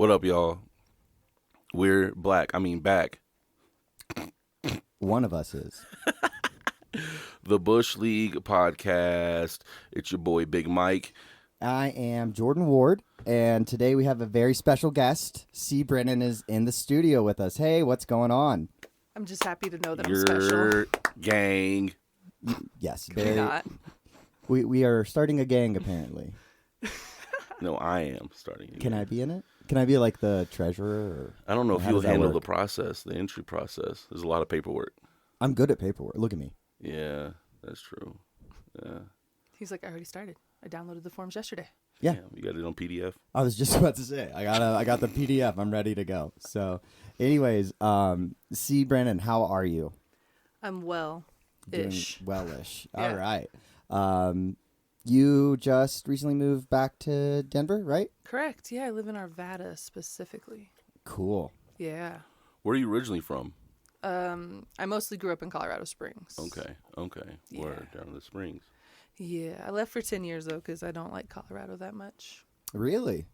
What up, y'all? We're back. One of us is. The Bush League podcast. It's your boy, Big Mike. I am Jordan Ward, and today we have a very special guest. Brennan is in the studio with us. Hey, what's going on? I'm just happy to know that I'm Your special. gang. Yes, Maybe not. We are starting a gang, apparently. No, I am starting. Can I be in it? Can I be like the treasurer? Or, I don't know if how you'll does that handle work? the process, the entry process. There's a lot of paperwork. I'm good at paperwork. Look at me. Yeah, that's true. Yeah. He's like, I already started. I downloaded the forms yesterday. Yeah. Damn, you got it on PDF? I was just about to say, I got the PDF. I'm ready to go. So, anyways, Brennan, how are you? I'm well-ish. Doing well-ish. Yeah. All right. You just recently moved back to Denver, right? Correct. Yeah, I live in Arvada specifically. Cool. Yeah. Where are you originally from? I mostly grew up in Colorado Springs. Okay. Yeah. Where? Down in the Springs. Yeah. I left for 10 years, though, because I don't like Colorado that much. Really?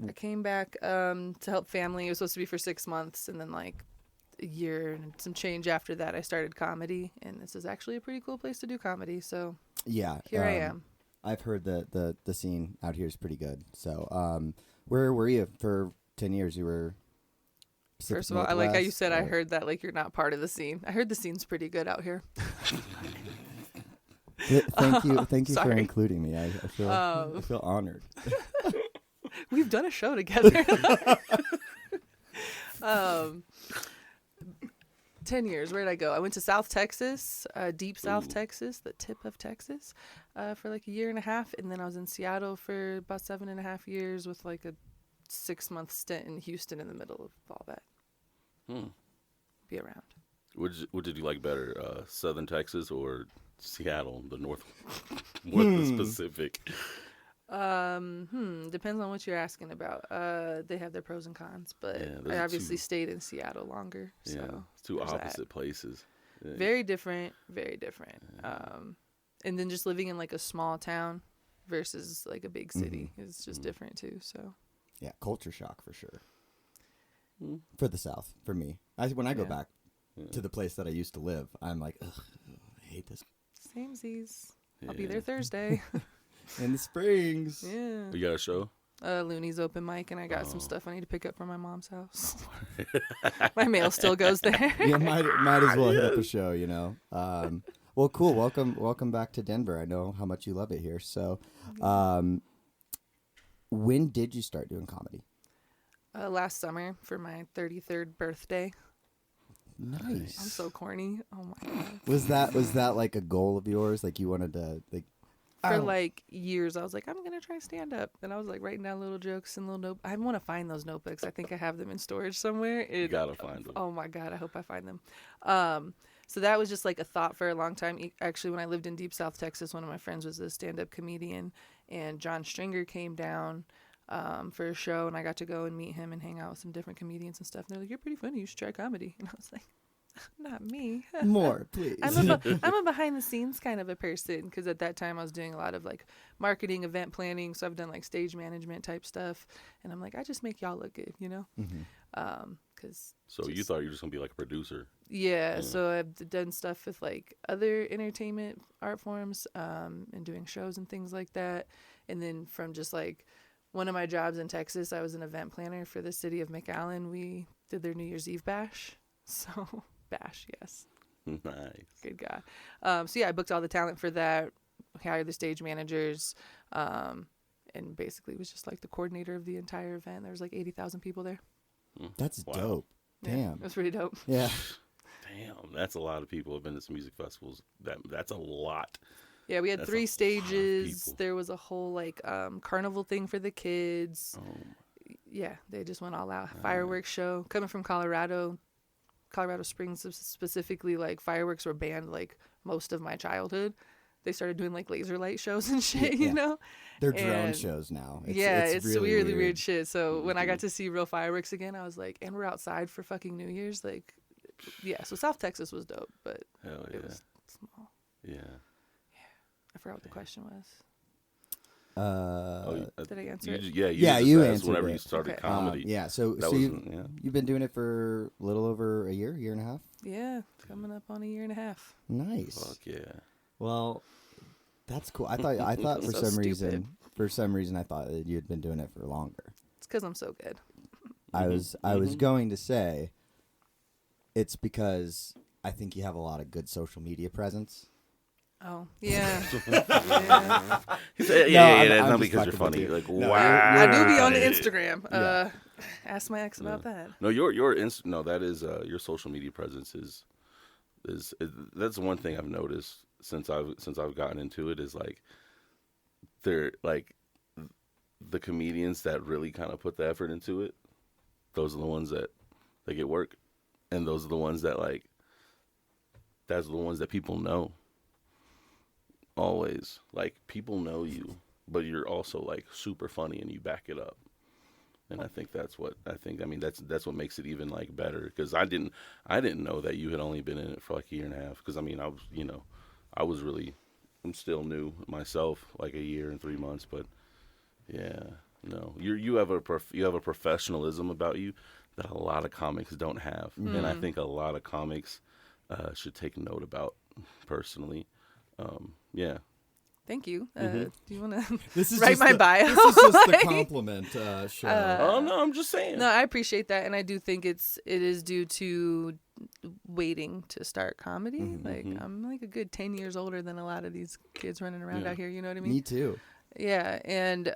I came back to help family. It was supposed to be for 6 months, and then, like, a year and some change after that, I started comedy, and this is actually a pretty cool place to do comedy, so Yeah. here I am. I've heard the scene out here is pretty good. So, where were you for 10 years? You were Pacific First of all, I like how you Northwest, said I or- heard that like you're not part of the scene. I heard the scene's pretty good out here. Thank you for Sorry. including me. I feel honored. We've done a show together. 10 years. Where did I go? I went to South Texas, deep South Texas, the tip of Texas, for like a year and a half. And then I was in Seattle for about 7.5 years with like a 6-month stint in Houston in the middle of all that. Be around. What did you like better, Southern Texas or Seattle, the North Pacific? Depends on what you're asking about. They have their pros and cons, but Yeah, those I are obviously two- stayed in Seattle longer. So Yeah, it's two there's that. opposite places. Yeah. Very different, very different. And then just living in like a small town versus like a big city is just different too. So Yeah, culture shock for sure. For the South, for me. When I go Yeah. back to the place that I used to live, I'm like, ugh, I hate this. samesies. I'll be Yeah. there Thursday. In the Springs. Yeah. You got a show? Looney's open mic, and I got some stuff I need to pick up from my mom's house. My mail still goes there. Yeah, might as well hit up a show, you know. Well, cool. Welcome back to Denver. I know how much you love it here. So, when did you start doing comedy? Last summer for my 33rd birthday. Nice. I'm so corny. Oh my god. Was that like a goal of yours? Like you wanted to like For like years, I was like, I'm gonna try stand up, and I was like writing down little jokes and little note. I want to find those notebooks. I think I have them in storage somewhere. You gotta find them. Oh my god, I hope I find them. So that was just like a thought for a long time. Actually, when I lived in deep South Texas, one of my friends was a stand-up comedian, and John Stringer came down for a show, and I got to go and meet him and hang out with some different comedians and stuff. And they're like, "You're pretty funny. You should try comedy." And I was like, "Not me." more, please. I'm a behind the scenes kind of a person, because at that time I was doing a lot of like marketing, event planning. So I've done like stage management type stuff, and I'm like, I just make y'all look good, you know? Cause So you thought you were just gonna be like a producer? yeah. So I've done stuff with like other entertainment art forms, and doing shows and things like that. And then from just like one of my jobs in Texas, I was an event planner for the city of McAllen. We did their New Year's Eve bash. So bash, yes. Nice. Good guy. So yeah, I booked all the talent for that, hired the stage managers, and basically was just like the coordinator of the entire event. There was like 80,000 people there. That's Wow. dope. Yeah, Damn. it was pretty dope. Yeah. Damn, that's a lot of people have been to some music festivals. That's a lot. Yeah, we had That's a 3 lot of stages. people. There was a whole like carnival thing for the kids. Oh, Yeah, they just went all out. Fireworks show. Coming from Colorado Springs specifically, like fireworks were banned like most of my childhood. They started doing like laser light shows and shit, Yeah. you know? They're drone And- shows now. It's really weirdly weird shit. So when I Mhm. got to see real fireworks again, I was like, and we're outside for fucking New Year's. Like, yeah. So South Texas was dope, but hell it yeah. was small. Yeah. I forgot what the question was. Did I answer it? Yeah, Yeah, just you asked answered whenever it. you started Okay. comedy. Yeah, so That so was, you've been doing it for a little over a year and a half. Yeah, coming up on a year and a half. Nice. Fuck yeah. Well, that's cool. I thought for So some stupid. reason I thought that you'd been doing it for longer. It's because I'm so good. I was going to say it's because I think you have a lot of good social media presence. Oh, yeah. He said, No, yeah, I'm that's not just because you're fucking with funny. you. Like, No, wow. I do be on the Instagram. Yeah. Ask my ex about that. No, no, that is your social media presence is that's one thing I've noticed since I've gotten into it is like they're like the comedians that really kind of put the effort into it. Those are the ones that they get work, and those are the ones that like that's the ones that people know. Always like people know you, but you're also like super funny and you back it up. And I think that's what I mean that's what makes it even like better because I didn't know that you had only been in it for like a year and a half because I mean I'm still new myself like a year and 3 months, but yeah, no, you have a professionalism about you that a lot of comics don't have, and I think a lot of comics should take note about personally. Yeah. Thank you. Do you want to This is write just my the, bio? This is just the compliment show. Oh no, I'm just saying. No, I appreciate that, and I do think it is due to waiting to start comedy. Like I'm like a good 10 years older than a lot of these kids running around out here. You know what I mean? Me too. Yeah, and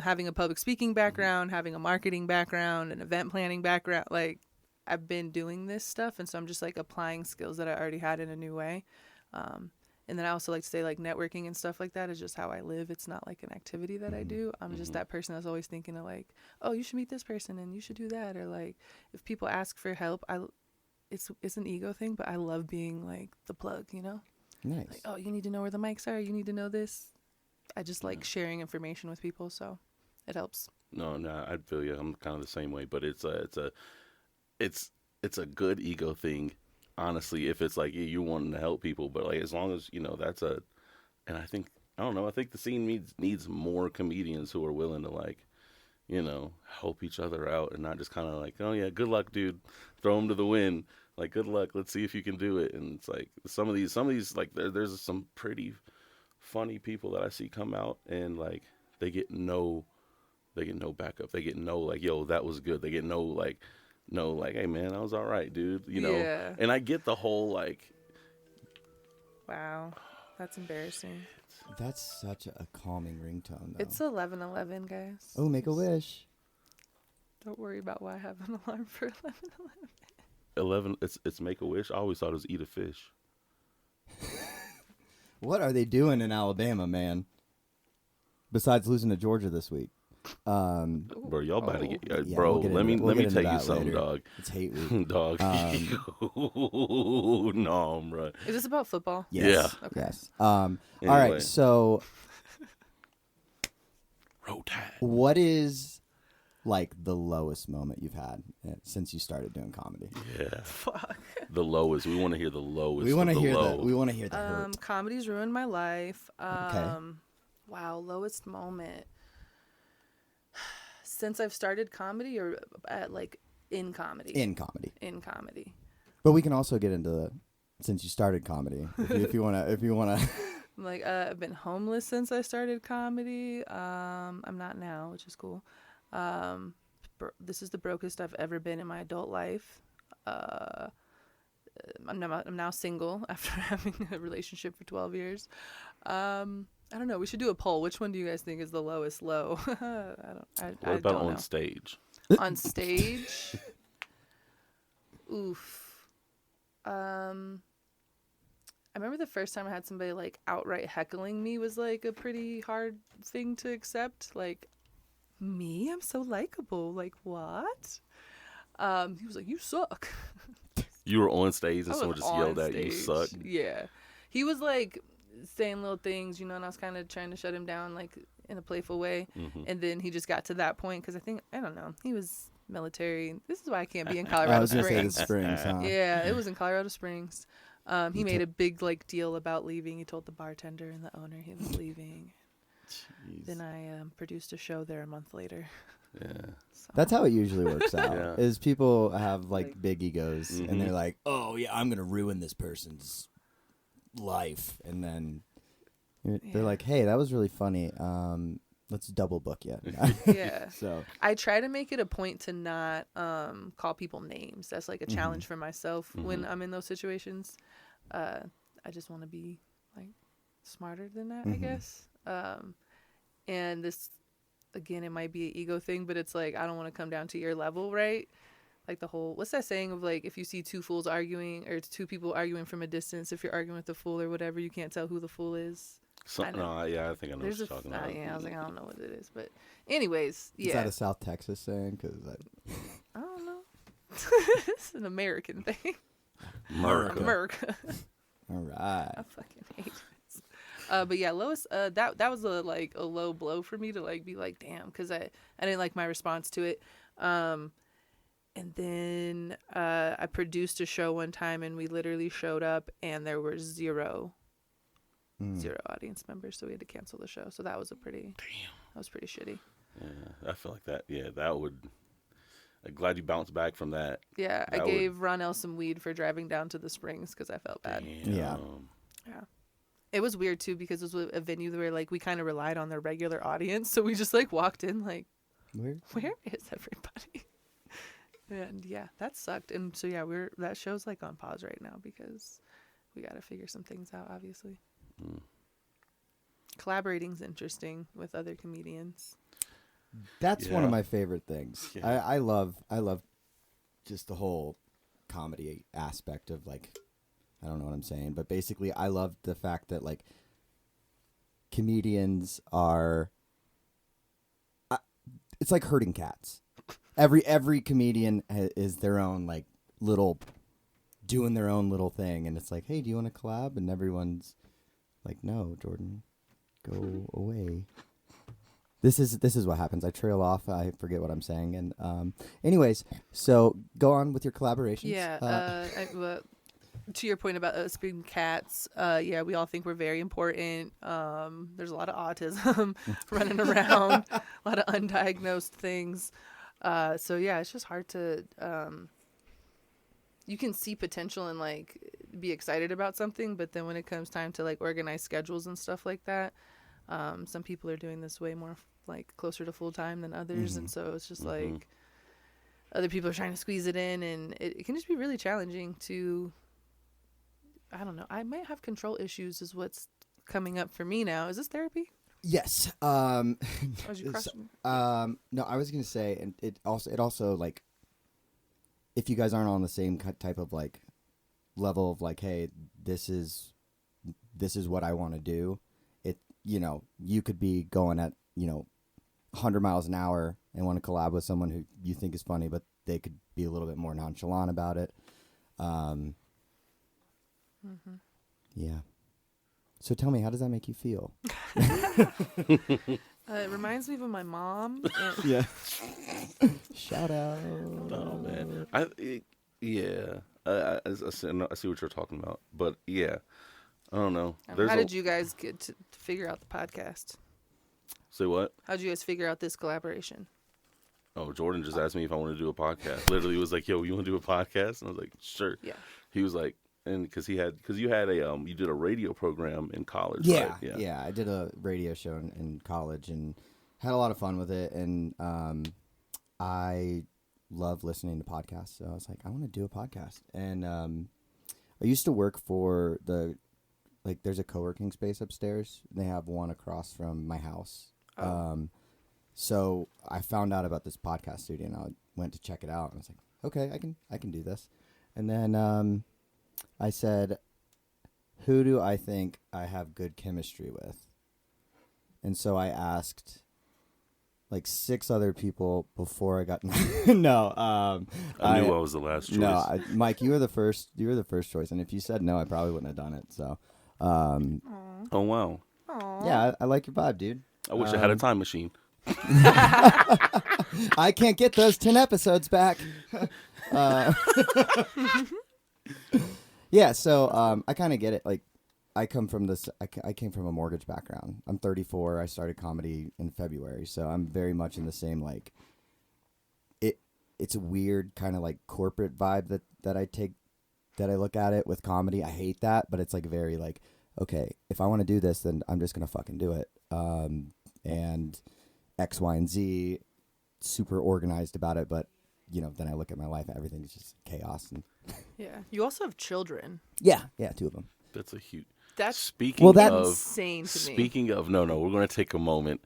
having a public speaking background, having a marketing background, an event planning background, like I've been doing this stuff, and so I'm just like applying skills that I already had in a new way. And then I also like to say like networking and stuff like that is just how I live. It's not like an activity that I do. I'm just that person that's always thinking of like, oh, you should meet this person and you should do that. Or like if people ask for help, it's an ego thing, but I love being like the plug, you know? Nice. Like, oh, you need to know where the mics are. You need to know this. I just like sharing information with people. So it helps. No, I feel you. I'm kind of the same way, but it's a good ego thing. Honestly, if it's like you wanting to help people, but like as long as and I think the scene needs more comedians who are willing to like, help each other out and not just kind of like, oh yeah, good luck, dude, throw them to the wind, like good luck, let's see if you can do it. And it's like some of these like there's some pretty funny people that I see come out and like they get no backup, they get no like, yo, that was good, they get no like, hey man, that was all right, dude. Yeah. And I get the whole like, wow, that's embarrassing. That's such a calming ringtone, though. It's 11:11, guys. Oh, make a wish. Don't worry about why I have an alarm for 11:11. 11. It's make a wish. I always thought it was eat a fish. What are they doing in Alabama, man? Besides losing to Georgia this week. Bro, y'all about to get Yeah, bro. we'll get let me into- we'll let me get tell into you that something, later. dog. It's hate week. Dog. No, bro. Is this about football? Yes. Yeah. Okay. Yes. All Anyway. right. So, Roll Tide. what is like the lowest moment you've had since you started doing comedy? Yeah. Fuck. The lowest. We want to hear the lowest. We want to of the hear low. that. We want to hear the hurt. Comedy's ruined my life. Okay. Wow, lowest moment. Since I've started comedy or in comedy? In comedy. In comedy. But we can also get into since you started comedy. If you wanna. Like I've been homeless since I started comedy. I'm not now, which is cool. This is the brokest I've ever been in my adult life. I'm now single after having a relationship for 12 years. I don't know. We should do a poll. Which one do you guys think is the lowest low? What about don't on know. stage? On stage? Oof. I remember the first time I had somebody like outright heckling me was like a pretty hard thing to accept. Like, me? I'm so likable. Like, what? He was like, you suck. You were on stage and I someone was just on yelled at you, stage. suck. Yeah. He was like saying little things, and I was kind of trying to shut him down like in a playful way. Mm-hmm. And then he just got to that point because I don't know, he was military. This is why I can't be in Colorado I was gonna say the Springs. Springs, huh? Yeah, it was in Colorado Springs. He made a big like deal about leaving. He told the bartender and the owner he was leaving. Then I produced a show there a month later. Yeah. So. That's how it usually works out. Yeah. Is people have like big egos Mhm. and they're like, "Oh yeah, I'm gonna ruin this person's life," and then they're like, "Hey, that was really funny. Let's double book you." Yeah. So I try to make it a point to not call people names. That's like a challenge for myself when I'm in those situations. I just want to be like smarter than that, I guess. And this, again, it might be an ego thing, but it's like I don't want to come down to your level, right? Like the whole, what's that saying of like, if you see two fools arguing or two people arguing from a distance, if you're arguing with the fool or whatever, you can't tell who the fool is. I think I know what you're talking about. Yeah, I was like, I don't know what it is, but anyways, yeah. is that a South Texas saying? Because I don't know. It's an American thing. America. All right. I fucking hate it. But yeah, Lois, that was a low blow for me to like be like, damn, because I didn't like my response to it. And then I produced a show one time, and we literally showed up, and there were zero audience members, so we had to cancel the show. So that was pretty shitty. Yeah, I feel like that. Yeah, that would. I'm glad you bounced back from that. Yeah, I gave Ronell some weed for driving down to the Springs because I felt bad. Damn. Yeah. Yeah. It was weird too because it was a venue where like we kind of relied on their regular audience, so we just like walked in like, where is everybody? And yeah, that sucked. And so yeah, that show's like on pause right now because we got to figure some things out. Obviously, collaborating's interesting with other comedians. That's one of my favorite things. Yeah. I love just the whole comedy aspect of like, I don't know what I'm saying, but basically I love the fact that like comedians are, it's like herding cats. Every comedian is their own like doing their own little thing, and it's like, hey, do you want to collab? And everyone's like, no, Jordan, go away. This is what happens. I trail off. I forget what I'm saying. And anyways, so go on with your collaborations. Yeah. To your point about us being cats, yeah, we all think we're very important. There's a lot of autism running around, a lot of undiagnosed things. So yeah, it's just hard to. You can see potential and like be excited about something, but then when it comes time to like organize schedules and stuff like that, some people are doing this way more like closer to full time than others, and so it's just like other people are trying to squeeze it in, and it can just be really challenging to. I don't know. I might have control issues is what's coming up for me now. Is this therapy? Yes. Was you crushing? No, I was gonna say, and it also like, if you guys aren't on the same type of like level of like, hey, this is what I want to do. You could be going at 100 miles an hour and want to collab with someone who you think is funny, but they could be a little bit more nonchalant about it. Yeah. So tell me, how does that make you feel? It reminds me of my mom. And Yeah. Shout out. Oh man, I see what you're talking about, but yeah, I don't know. How did you guys get to figure out the podcast? Say what? How did you guys figure out this collaboration? Oh, Jordan just asked me if I want to do a podcast. Literally, he was like, "Yo, you want to do a podcast?" And I was like, "Sure." Yeah. He was like, and because you did a radio program in college, Yeah, right? yeah. I did a radio show in college and had a lot of fun with it. And I love listening to podcasts, so I was like, I want to do a podcast. And I used to work for there's a co-working space upstairs. They have one across from my house. Oh. So I found out about this podcast studio, and I went to check it out. And I was like, okay, I can do this. And then I said, who do I think I have good chemistry with? And so I asked like 6 other people before I got no. I knew I was the last choice. No, Mike, you were the first. You were the first choice, and if you said no, I probably wouldn't have done it. So, oh wow. Aww. yeah, I like your vibe, dude. I wish I had a time machine. I can't get those 10 episodes back. Yeah, so I kind of get it. Like, I come from this. I came from a mortgage background. I'm 34. I started comedy in February, so I'm very much in the same like. It's a weird kind of like corporate vibe that I take, that I look at it with comedy. I hate that, but it's like very like, okay, if I want to do this, then I'm just gonna fucking do it. And X, Y, and Z, super organized about it, but then I look at my life and everything's just chaos. And Yeah. You also have children. yeah, 2 of them. That's a huge. That's Speaking Well, that's of insane to me. Speaking of, no, we're going to take a moment.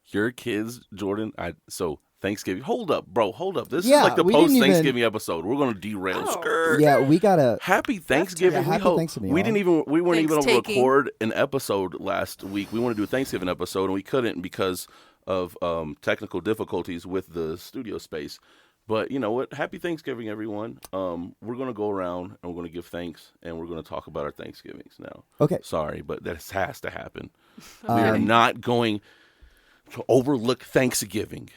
Your kids, Jordan. So Thanksgiving. Hold up, bro. Hold up. This is like the we didn't post-Thanksgiving episode. We're going to derail. Oh. Skirt. Yeah, we gotta. Happy Thanksgiving. Yeah, happy Thanksgiving, We y'all. didn't even. We weren't even able to Thanks-taking. record an episode last week. We wanted to do a Thanksgiving episode, and we couldn't because of technical difficulties with the studio space. But you know what? Happy Thanksgiving, everyone. We're going to go around and we're going to give thanks, and we're going to talk about our Thanksgivings now. Okay. Sorry, but that has to happen. We are not going to overlook Thanksgiving.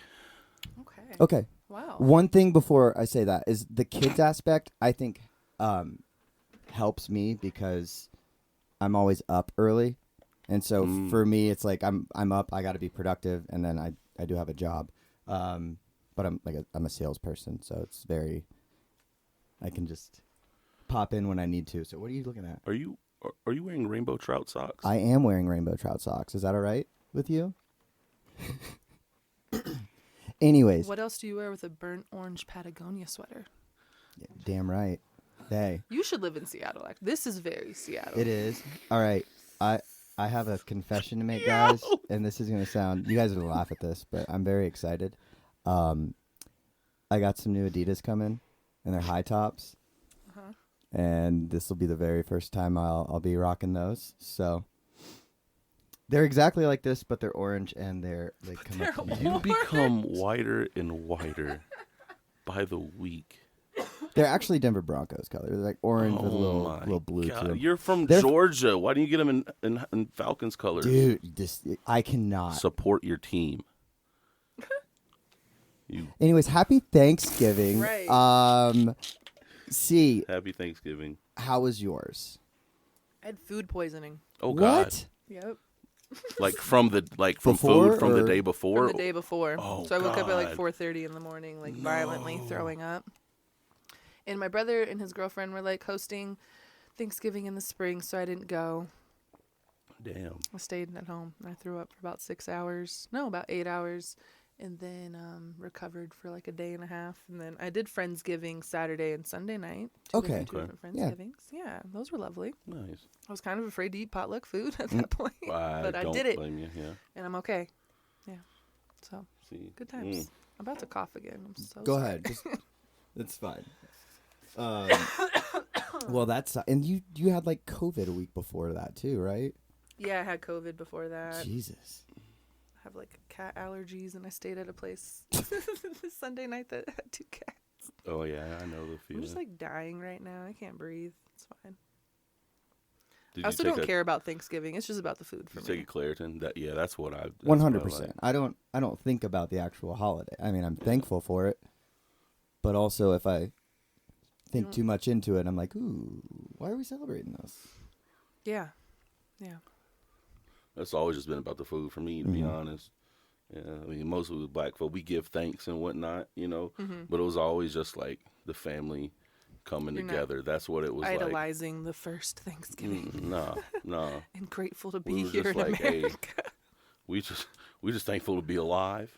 Okay. Wow. One thing before I say that is the kids aspect. I think helps me because I'm always up early, and so for me, it's like I'm up. I got to be productive, and then I do have a job. But I'm a salesperson, so it's very. I can just pop in when I need to. So what are you looking at? Are you wearing rainbow trout socks? I am wearing rainbow trout socks. Is that all right with you? Anyways, What else do you wear with a burnt orange Patagonia sweater? damn right. Hey, You should live in Seattle. This is very Seattle. it is. All right. I have a confession to make, guys, and this is gonna sound. You guys are gonna laugh at this, but I'm very excited. I got some new Adidas coming, and they're high tops, and this will be the very first time I'll be rocking those. So they're exactly like this, but they're orange, and they come up. To You become whiter and whiter by the week. They're actually Denver Broncos color. They're like orange with a Oh my little blue God. to them. You're from They're- Georgia. Why didn't you get them in Falcons colors? Dude, I cannot. Support your team. Anyways, happy Thanksgiving. Right. See, Happy Thanksgiving. how was yours? I had food poisoning. Oh God. What? Yep. From Before, food from the or- day before. From the day before. Oh, So I woke up at like God. 4:30 in the morning, like violently throwing up. And my brother and his girlfriend were like hosting Thanksgiving in the spring, so I didn't go. Damn. I stayed at home. I threw up for about 6 hours. No, about 8 hours. And then recovered for like a day and a half. And then I did Friendsgiving Saturday and Sunday night. Two Okay. different Yeah. Friendsgivings. Yeah, those were lovely. Nice. I was kind of afraid to eat potluck food at that point. But I don't did it. blame you. Yeah. And I'm okay. Yeah. So, See. good times. I'm about to cough again. I'm so Go sorry. ahead. It's fine. Well, and you had like COVID a week before that too, right? Yeah, I had COVID before that. Jesus. I have like cat allergies, and I stayed at a place Sunday night that had 2 cats. Oh yeah, I know the I'm feeling. just like dying right now. I can't breathe. It's fine. Did I also you don't care about Thanksgiving. It's just about the food for Did you me. take a Claritin? That's what I. 100%. I don't think about the actual holiday. I mean, I'm thankful for it, but also if I think too much into it, I'm like, ooh, why are we celebrating this? Yeah. Yeah. That's always just been about the food for me, to be honest. Yeah, I mean, mostly with black folk, we give thanks and whatnot, but it was always just like the family coming You're not together. That's what it was like. Idolizing the first Thanksgiving No. and grateful to We be were here just in like, hey, America. we just thankful to be alive.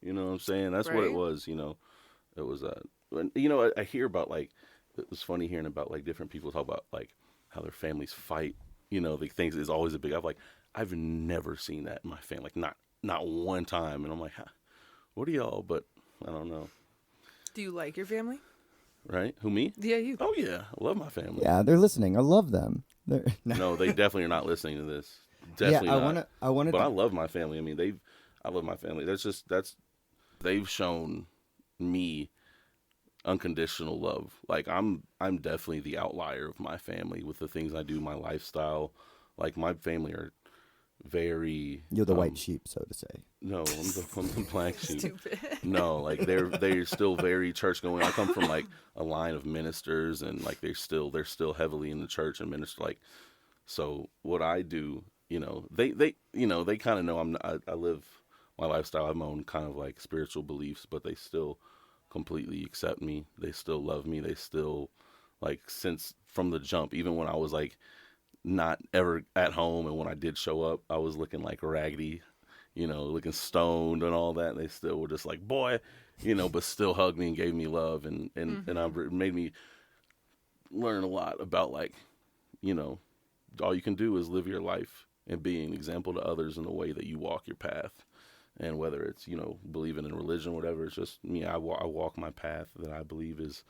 You know what I'm saying? That's what it Right. was. It was I hear about like it was funny hearing about like different people talk about like how their families fight. The things is always a big. I've never seen that in my family. Like not one time. And I'm like, what are y'all? But I don't know. Do you like your family? Right? Who, me? Yeah, you. Oh yeah, I love my family. Yeah, they're listening. I love them. No, they definitely are not listening to this. Definitely not. I wanted. But I love my family. I mean, I love my family. They've shown me unconditional love. Like I'm definitely the outlier of my family with the things I do, my lifestyle. Like my family are very. You're the white sheep, so to say. No, I'm the black sheep. Stupid. No, like they're still very church going. I come from like a line of ministers, and like they're still heavily in the church and minister. Like So what I do, they kind of know I live my lifestyle. I have my own kind of like spiritual beliefs, but they still completely accept me. They still love me. They still like since from the jump, even when I was like not ever at home, and when I did show up, I was looking like raggedy, looking stoned and all that. They still were just like, boy, but still hugged me and gave me love, it made me learn a lot about like, all you can do is live your life and be an example to others in the way that you walk your path. And whether it's, believing in religion, whatever, it's just me. I walk my path that I believe is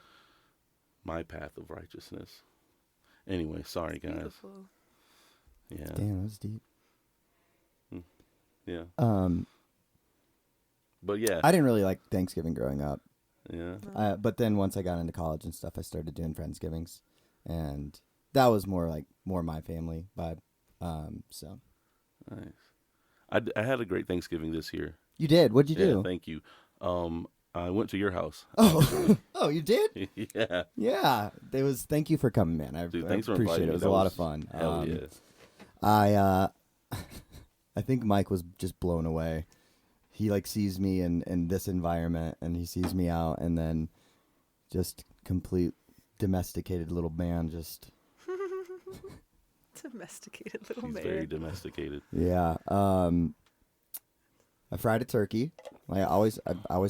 my path of righteousness. Anyway, sorry, guys. Beautiful. Yeah. Damn, that was deep. Yeah. Um, But yeah. I didn't really like Thanksgiving growing up. Yeah. But then once I got into college and stuff, I started doing Friendsgivings, and that was more my family vibe. So Nice. I had a great Thanksgiving this year. you did? What'd you do? Thank you. I went to your house. Oh, oh, you did? Yeah. Yeah. Thank you for coming, man. Dude, I thanks for appreciate inviting it. me. It was That a lot was of fun. Hell yeah. I think Mike was just blown away. He like sees me in this environment, and he sees me out, and then just complete domesticated little man. Just Domesticated little He's man. very domesticated. yeah. I fried a turkey. I always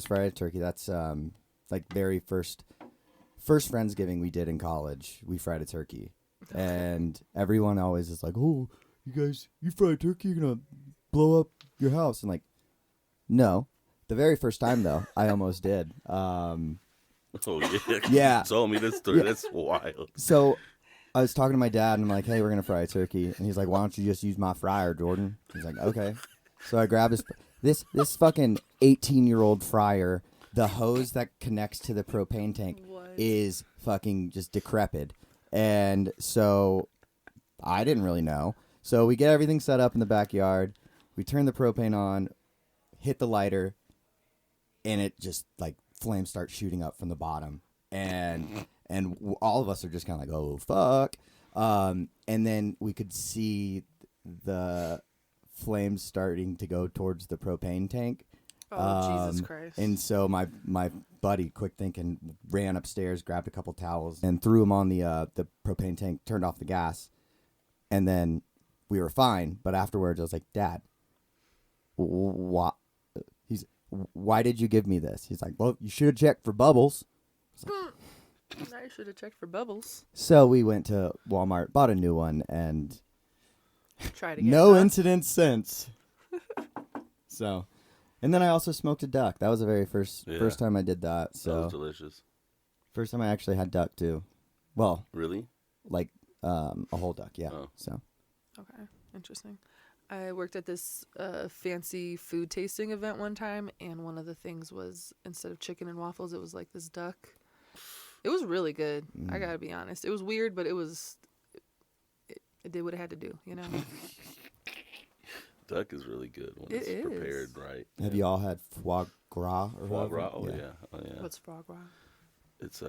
fried a turkey. That's like very first Friendsgiving we did in college. We fried a turkey, and everyone always is like, "Oh, you fried turkey, you're gonna blow up your house." And like, no. The very first time though, I almost did. Oh yeah. Yeah. Told me this story. Yeah. That's wild. So I was talking to my dad, and I'm like, "Hey, we're gonna fry a turkey," and he's like, "Why don't you just use my fryer, Jordan?" He's like, "Okay." So I grab this fucking 18-year-old fryer. The hose that connects to the propane tank What? is fucking just decrepit, and so I didn't really know. So we get everything set up in the backyard. We turn the propane on, hit the lighter, and it just like flames start shooting up from the bottom, and all of us are just kind of like, oh fuck, and then we could see the flames starting to go towards the propane tank. Oh, Jesus Christ. And so my buddy, quick thinking, ran upstairs, grabbed a couple towels, and threw them on the propane tank, turned off the gas, and then we were fine. But afterwards, I was like, Dad, why did you give me this? He's like, well, you should have checked for bubbles. I should have checked for bubbles. So we went to Walmart, bought a new one, and Try it again. no huh? incidents since. So, and then I also smoked a duck. That was the very first time I did that. That So was delicious. first time I actually had duck too. Well, Really? like a whole duck, yeah. Oh. So Okay, interesting. I worked at this fancy food tasting event one time, and one of the things was, instead of chicken and waffles, it was like this duck. It was really good. I gotta be honest. It was weird, but it did what it had to do, you know? Duck is really good when It it's is. prepared right. have you all had foie gras? Or Foie whatever? gras? Oh yeah. Oh yeah. What's foie gras? It's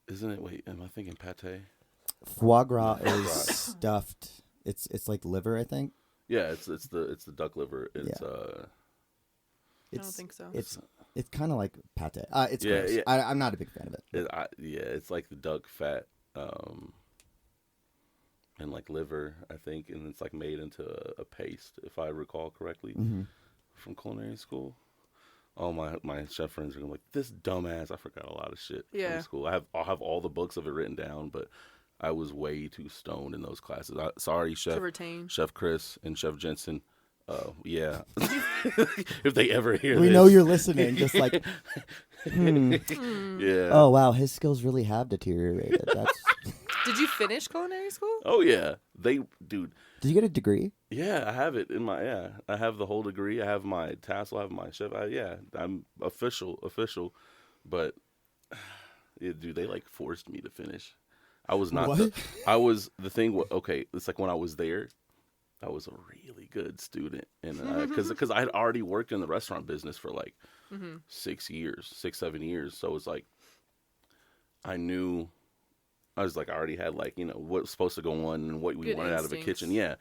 isn't it? Wait, am I thinking pate? Foie gras Foie is gras. stuffed. It's like liver, I think. Yeah, it's the duck liver. It's I don't think so. It's kind of like pate. It's Yeah, gross. yeah. I'm not a big fan of it. it's like the duck fat, and like liver, I think, and it's like made into a paste, if I recall correctly, from culinary school. Oh, my chef friends are gonna be like, this dumbass. I forgot a lot of shit Yeah. from school. I'll have all the books of it written down, but I was way too stoned in those classes. Sorry, to retain. Chef Chris and Chef Jensen. Yeah. If they ever hear We this. know you're listening. Just like, Yeah. oh wow, his skills really have deteriorated. That's. Did you finish culinary school? Oh yeah. Dude. Did you get a degree? Yeah, I have it in my I have the whole degree. I have my tassel. I have my chef. I'm official. But dude, they like forced me to finish. I was not. What? I was the thing. Okay, it's like when I was there, I was a really good student, and because I had already worked in the restaurant business for like 6 7 years, so it's like I knew I was like, I already had like, what's supposed to go on and what we Good wanted out of a instincts. kitchen. Yeah.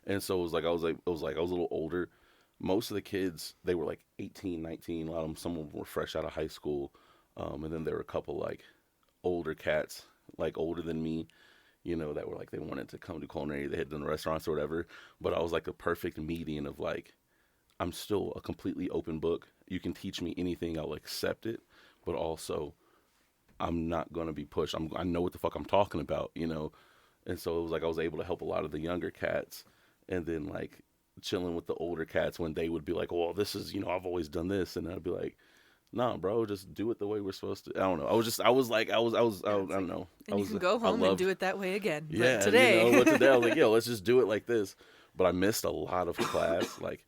And so it was like, I was a little older. Most of the kids, they were like 18, 19. A lot of them, some of them were fresh out of high school. And then there were a couple like older cats, like older than me, that were like, they wanted to come to culinary. They had done restaurants or whatever. But I was like the perfect median of like, I'm still a completely open book. You can teach me anything, I'll accept it. But also, I'm not going to be pushed. I know what the fuck I'm talking about, And so it was like I was able to help a lot of the younger cats, and then like chilling with the older cats when they would be like, well, this is, I've always done this. And I'd be like, nah, bro, just do it the way we're supposed to. I don't know. I don't know. And you can go home and do it that way again. Yeah. But today. But today I was like, yo, let's just do it like this. But I missed a lot of class. Like,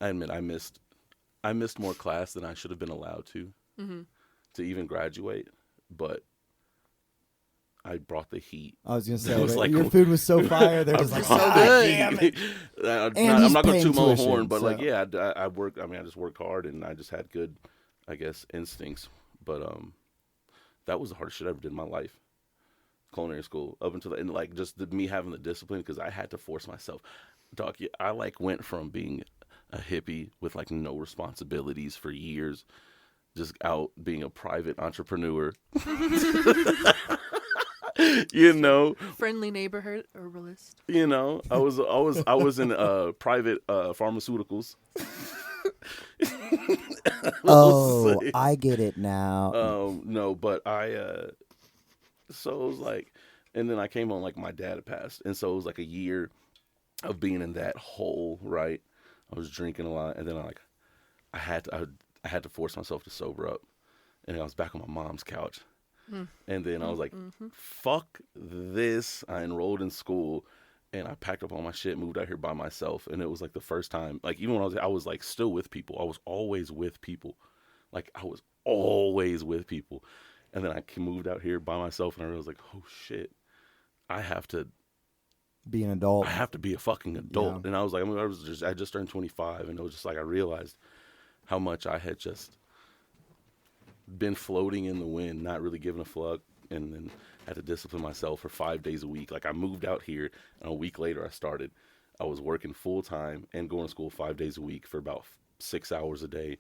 I admit I missed more class than I should have been allowed to even graduate. But I brought the heat. I was gonna say, It was like, your food was so fire. They're just like, so "God good." damn it. I'm not going to toot my own tuition, horn, but like, so- yeah, I worked. I mean, I just worked hard, and I just had good, I guess, instincts. But that was the hardest shit I ever did in my life. Culinary school, up until and like just me having the discipline, because I had to force myself. Dog, I like went from being a hippie with like no responsibilities for years, just out being a private entrepreneur. Friendly neighborhood herbalist. I was in private pharmaceuticals. Oh, I get it now. No, but so it was like, and then I came on like my dad had passed, and so it was like a year of being in that hole, right? I was drinking a lot, and then I had to force myself to sober up, and I was back on my mom's couch, and then I was like, fuck this. I enrolled in school, and I packed up all my shit, moved out here by myself, and it was like the first time, like even when I was like still with people. I was always with people, like I was always with people, and then I moved out here by myself, and I realized like, oh shit, I have to Be an adult. I have to be a fucking adult. Yeah. And I was like, I just turned 25, and it was just like, I realized how much I had just been floating in the wind, not really giving a fuck, and then had to discipline myself for 5 days a week. Like I moved out here, and a week later I was working full time and going to school 5 days a week for about 6 hours a day,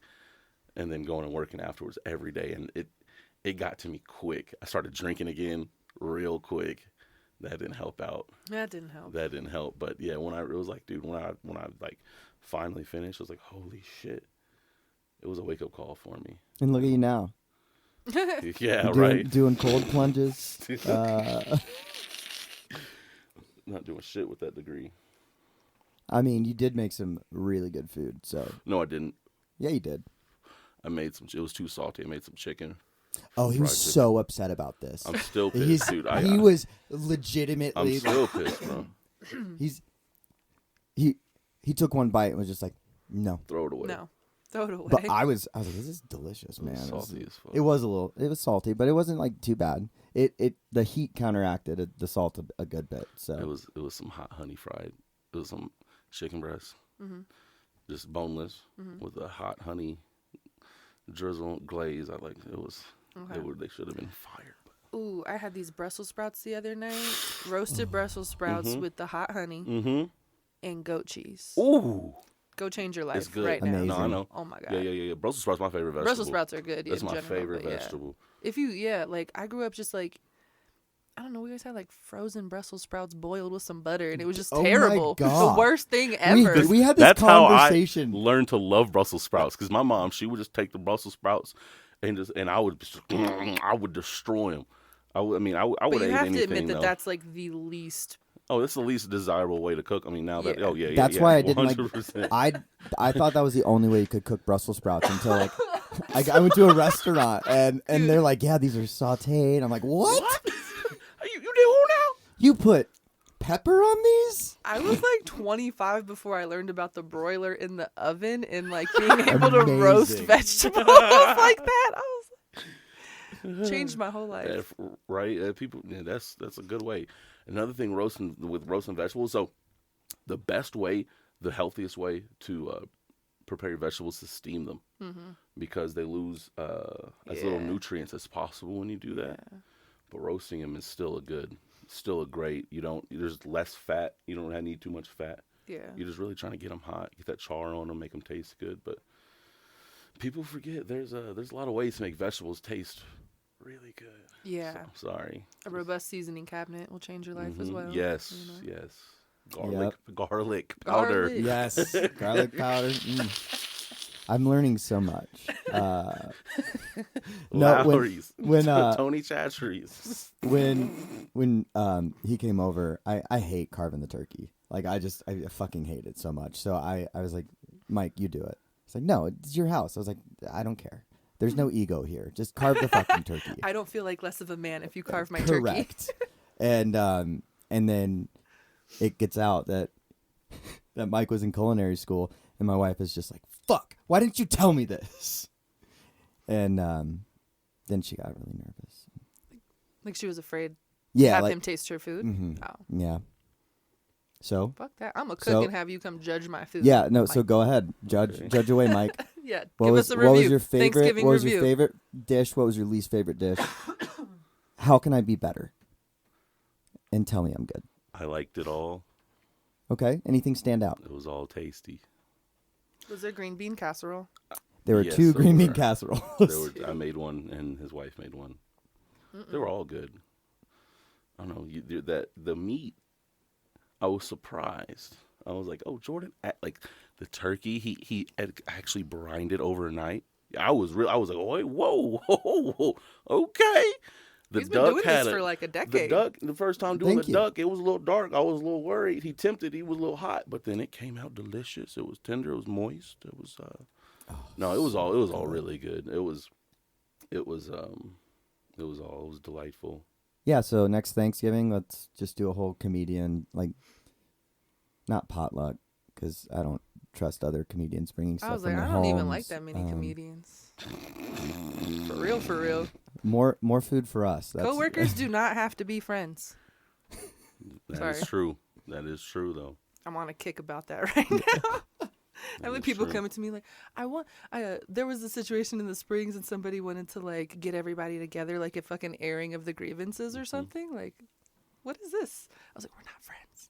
and then going and working afterwards every day. And it got to me quick. I started drinking again real quick. That didn't help out. That didn't help. But yeah, it was like, dude, when I like finally finished, I was like, holy shit. It was a wake up call for me. And look at you now. Yeah, Doing, right. Doing cold plunges. Not doing shit with that degree. I mean, you did make some really good food, so. No, I didn't. Yeah, you did. I made some. It was too salty. I made some chicken. Oh, he was Fried chicken. so upset about this. I'm still pissed, dude. He was legitimately. I'm still pissed, bro. He took one bite and was just like, no. Throw it away. No. Throw it away. But I was like, this is delicious, man. Salty as fuck. It was salty, but it wasn't like too bad. The heat counteracted the salt a good bit. So It was some hot honey fried. It was some chicken breast, just boneless with a hot honey drizzle glaze. It was. Okay. They should have been fired. Ooh, I had these Brussels sprouts the other night. Roasted Brussels sprouts with the hot honey and goat cheese. Ooh, Go change your life it's good. right now. Amazing. No, I know. Oh my god. Yeah. Brussels sprouts my favorite vegetable. Brussels sprouts are good. That's in my general, favorite but yeah. vegetable. If you, like, I grew up just like, I don't know, we always had like frozen Brussels sprouts boiled with some butter, and it was just Oh my terrible. God. The worst thing ever. We had this That's conversation. how I learned to love Brussels sprouts, because my mom, she would just take the Brussels sprouts and I would destroy them. I would but have you ate have to anything. admit that though. that's like the least. Oh, that's the least desirable way to cook. I mean, now that Yeah. That's why I didn't 100%. like. I thought that was the only way you could cook Brussels sprouts until like I went to a restaurant and they're like, yeah, these are sautéed. I'm like, what? You do who now? You put pepper on these? I was like 25 before I learned about the broiler in the oven and like being able to roast Amazing. vegetables like that. I was like, changed my whole life. Yeah, right? People, that's a good way. Another thing, roasting vegetables. So, the best way, the healthiest way to prepare your vegetables is to steam them, because they lose as little nutrients as possible when you do that. but roasting them is still a great. There's less fat. You don't need too much fat. Yeah. You're just really trying to get them hot, get that char on them, make them taste good. But people forget there's a lot of ways to make vegetables taste really good. Yeah. So, sorry. A robust seasoning cabinet will change your life as well. Yes, you know? yes. Garlic powder. Garlic. Yes, garlic powder. I'm learning so much. Lowry's. when Tony Chachery's. when he came over, I hate carving the turkey. Like I fucking hate it so much. So I was like, Mike, you do it. He's like, no, it's your house. I was like, I don't care. There's no ego here. Just carve the fucking turkey. I don't feel like less of a man if you carve my Correct. turkey. and then it gets out that Mike was in culinary school, and my wife is just like, fuck, why didn't you tell me this? And then she got really nervous. Like she was afraid Yeah, to have like, him taste her food. mhm. Oh, Yeah. So fuck that. I'm a cook So- and have you come judge my food. yeah, no. Mike. So go ahead, judge away, Mike. Yeah, What give was us a review. what was your favorite? Thanksgiving What was review. your favorite dish? What was your least favorite dish? How can I be better? And tell me I'm good. I liked it all. Okay. Anything stand out? It was all tasty. Was there green bean casserole? There were Yes, two there green bean were. casseroles. I made one, and his wife made one. They were all good. I don't know. The meat, I was surprised. I was like, oh, Jordan, like the turkey, he had actually brined it overnight. I was like, oh, whoa, okay. The He's been doing this for like a decade. The first time doing Thank the you. duck, it was a little dark. I was a little worried. He tempted. He was a little hot, but then it came out delicious. It was tender. It was moist. It was it was all really good. It was delightful. Yeah, so next Thanksgiving, let's just do a whole comedian, like, not potluck, because I don't trust other comedians bringing stuff I was from like, their I don't even homes. like that many comedians. For real. More food for us. That's, Coworkers do not have to be friends. That is true. That is true, though. I'm on a kick about that right now. I have is people true. coming to me like, there was a situation in the Springs and somebody wanted to like get everybody together, like a fucking airing of the grievances or something. Like, what is this? I was like, we're not friends.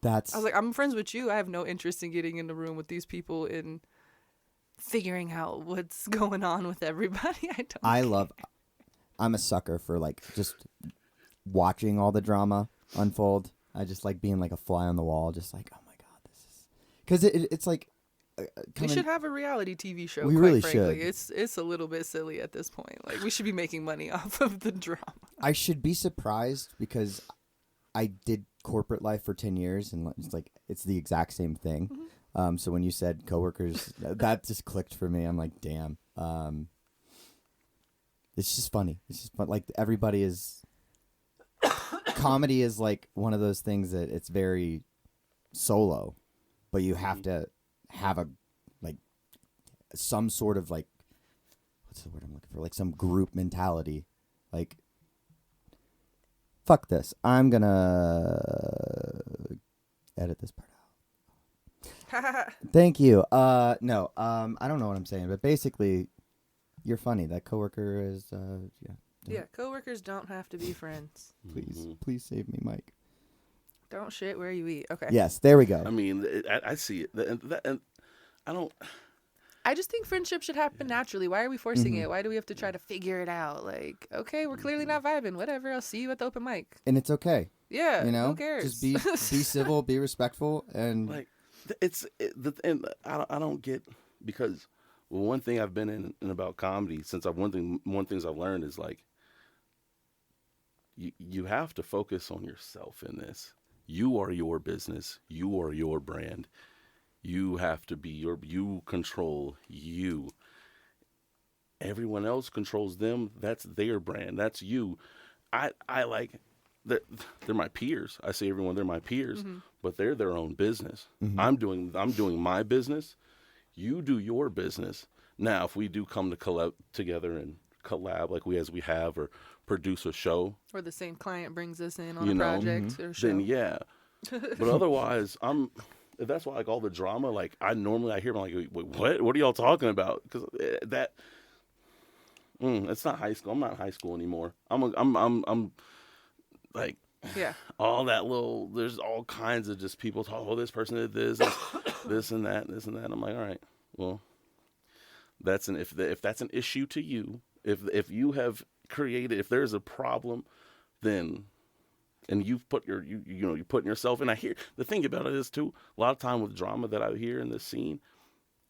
I was like, I'm friends with you. I have no interest in getting in the room with these people and figuring out what's going on with everybody. I'm a sucker for, like, just watching all the drama unfold. I just like being like a fly on the wall, just like, oh my God, this is... Because it's like... We should have a reality TV show. We quite really frankly. should. It's a little bit silly at this point. Like we should be making money off of the drama. I should be surprised because I did corporate life for 10 years and it's the exact same thing. Mm-hmm. So when you said coworkers, that just clicked for me. I'm like, damn. It's just funny. It's just fun. Like everybody is... Comedy is like one of those things that it's very solo, but you have to have some sort of like, what's the word I'm looking for? Like some group mentality. Like, fuck this. I'm gonna edit this part out. Thank you. No. I don't know what I'm saying, but basically, you're funny. That coworker is, yeah. Yeah, coworkers don't have to be friends. Please save me, Mike. Don't shit where you eat. Okay. Yes, there we go. I mean, I see it, and I don't. I just think friendship should happen naturally. Why are we forcing it? Why do we have to try to figure it out? Like, okay, we're clearly not vibing. Whatever. I'll see you at the open mic. And it's okay. Yeah. You know, who cares? just be civil, be respectful, and Like, and I don't get, because one thing I've been in about comedy since one things I've learned is like, you have to focus on yourself in this. You are your business. You are your brand. You have to be you control you. Everyone else controls them. That's their brand. That's you. I like that they're my peers. I say everyone, they're my peers, but they're their own business. I'm doing my business. You do your business. Now, if we do come to collab like we have, or produce a show, or the same client brings us in on a project or show. then yeah. But otherwise, that's why, like, all the drama, like I hear, I'm like, wait, what are y'all talking about? Because It's not high school. I'm not in high school anymore. I'm like Yeah. all that little. There's all kinds of just people talk. Oh, this person did this, this and that, this and that. I'm like, all right, well, if that's an issue to you, if you have created, if there's a problem, then and you've put you're putting yourself. And I hear the thing about it is too. A lot of time with drama that I hear in this scene,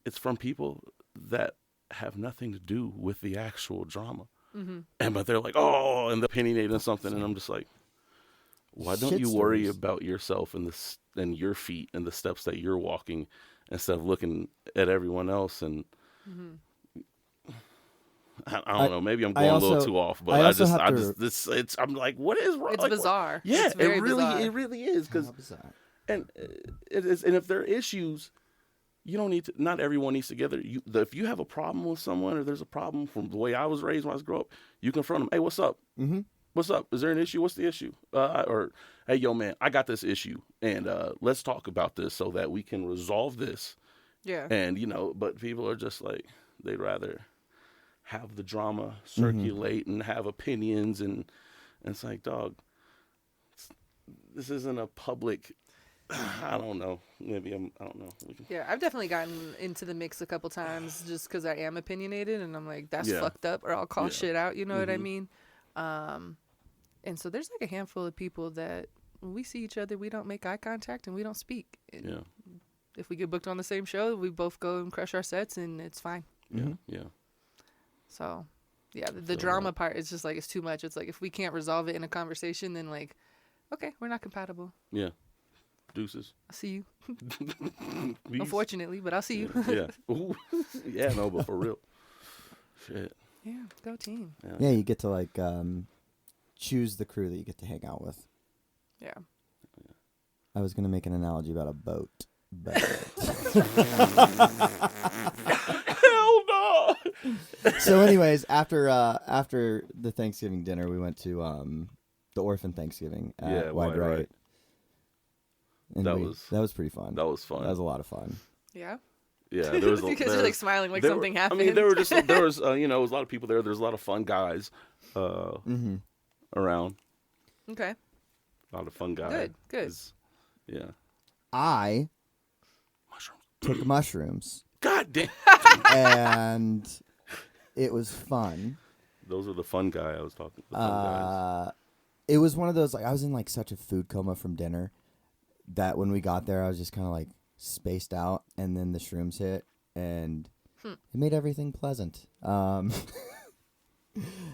it's from people that have nothing to do with the actual drama. And but they're like, oh, and they're opinionated on something, and I'm just like, why don't Shit you worry stories. about yourself and your feet and the steps that you're walking instead of looking at everyone else? And I don't know, maybe I'm going a little too off, but I'm like, what is wrong? It's Like, bizarre. yeah, It's very bizarre. it really is, because How bizarre. and it is, and if there are issues, you don't need to. Not everyone needs to together. If you have a problem with someone, or there's a problem from the way I was raised when I was growing up, you confront them. Hey, what's up? Mm-hmm. What's up? Is there an issue? What's the issue? Or hey, yo, man, I got this issue, and let's talk about this so that we can resolve this. Yeah. And but people are just like, they'd rather have the drama circulate and have opinions, and it's like, dog, this isn't a public. I don't know. Maybe I don't know. Yeah, I've definitely gotten into the mix a couple times just because I am opinionated, and I'm like, that's Yeah. fucked up, or I'll call Yeah. shit out. You know what I mean? And so there's like a handful of people that when we see each other, we don't make eye contact and we don't speak. And Yeah. if we get booked on the same show, we both go and crush our sets, and it's fine. Yeah. Yeah. So, yeah, the So, drama part is just like, it's too much. It's like, if we can't resolve it in a conversation, then like, okay, we're not compatible. Yeah. Deuces. I'll see you. Peace. Unfortunately, but I'll see you. Yeah. Ooh. Yeah. No, but for real. Shit. Yeah, go team. Yeah, you get to like choose the crew that you get to hang out with. Yeah. I was gonna make an analogy about a boat, but Hell no. so anyways, after the Thanksgiving dinner, we went to the Orphan Thanksgiving at Wide Right. And That that was pretty fun. That was fun. That was a lot of fun. Yeah. Yeah. There was. You guys are like smiling like there something were, happened. I mean, there was there was a lot of people there. There's a lot of fun guys around. Okay. A lot of fun guys. Good. Yeah. I Mushrooms. took mushrooms, God damn. and it was fun. Those are the fun guy I was talking. The fun guys. It was one of those, like, I was in like such a food coma from dinner that when we got there, I was just kind of like spaced out, and then the shrooms hit, and it made everything pleasant. No,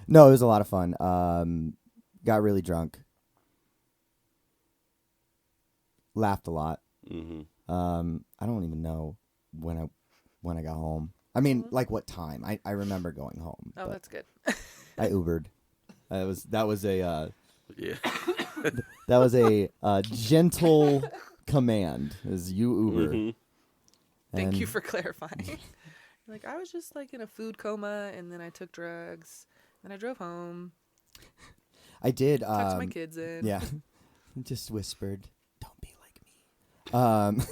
it was a lot of fun. Got really drunk, laughed a lot. Mm-hmm. I don't even know when I got home. I mean, like what time? I remember going home. Oh, but that's good. I Ubered. That was a Yeah. that was a gentle command. Is you Uber? Mhm. Thank you And- for clarifying. Like, I was just like in a food coma, and then I took drugs, and I drove home, I did. tucked my kids in. Yeah, just whispered, "Don't be like me."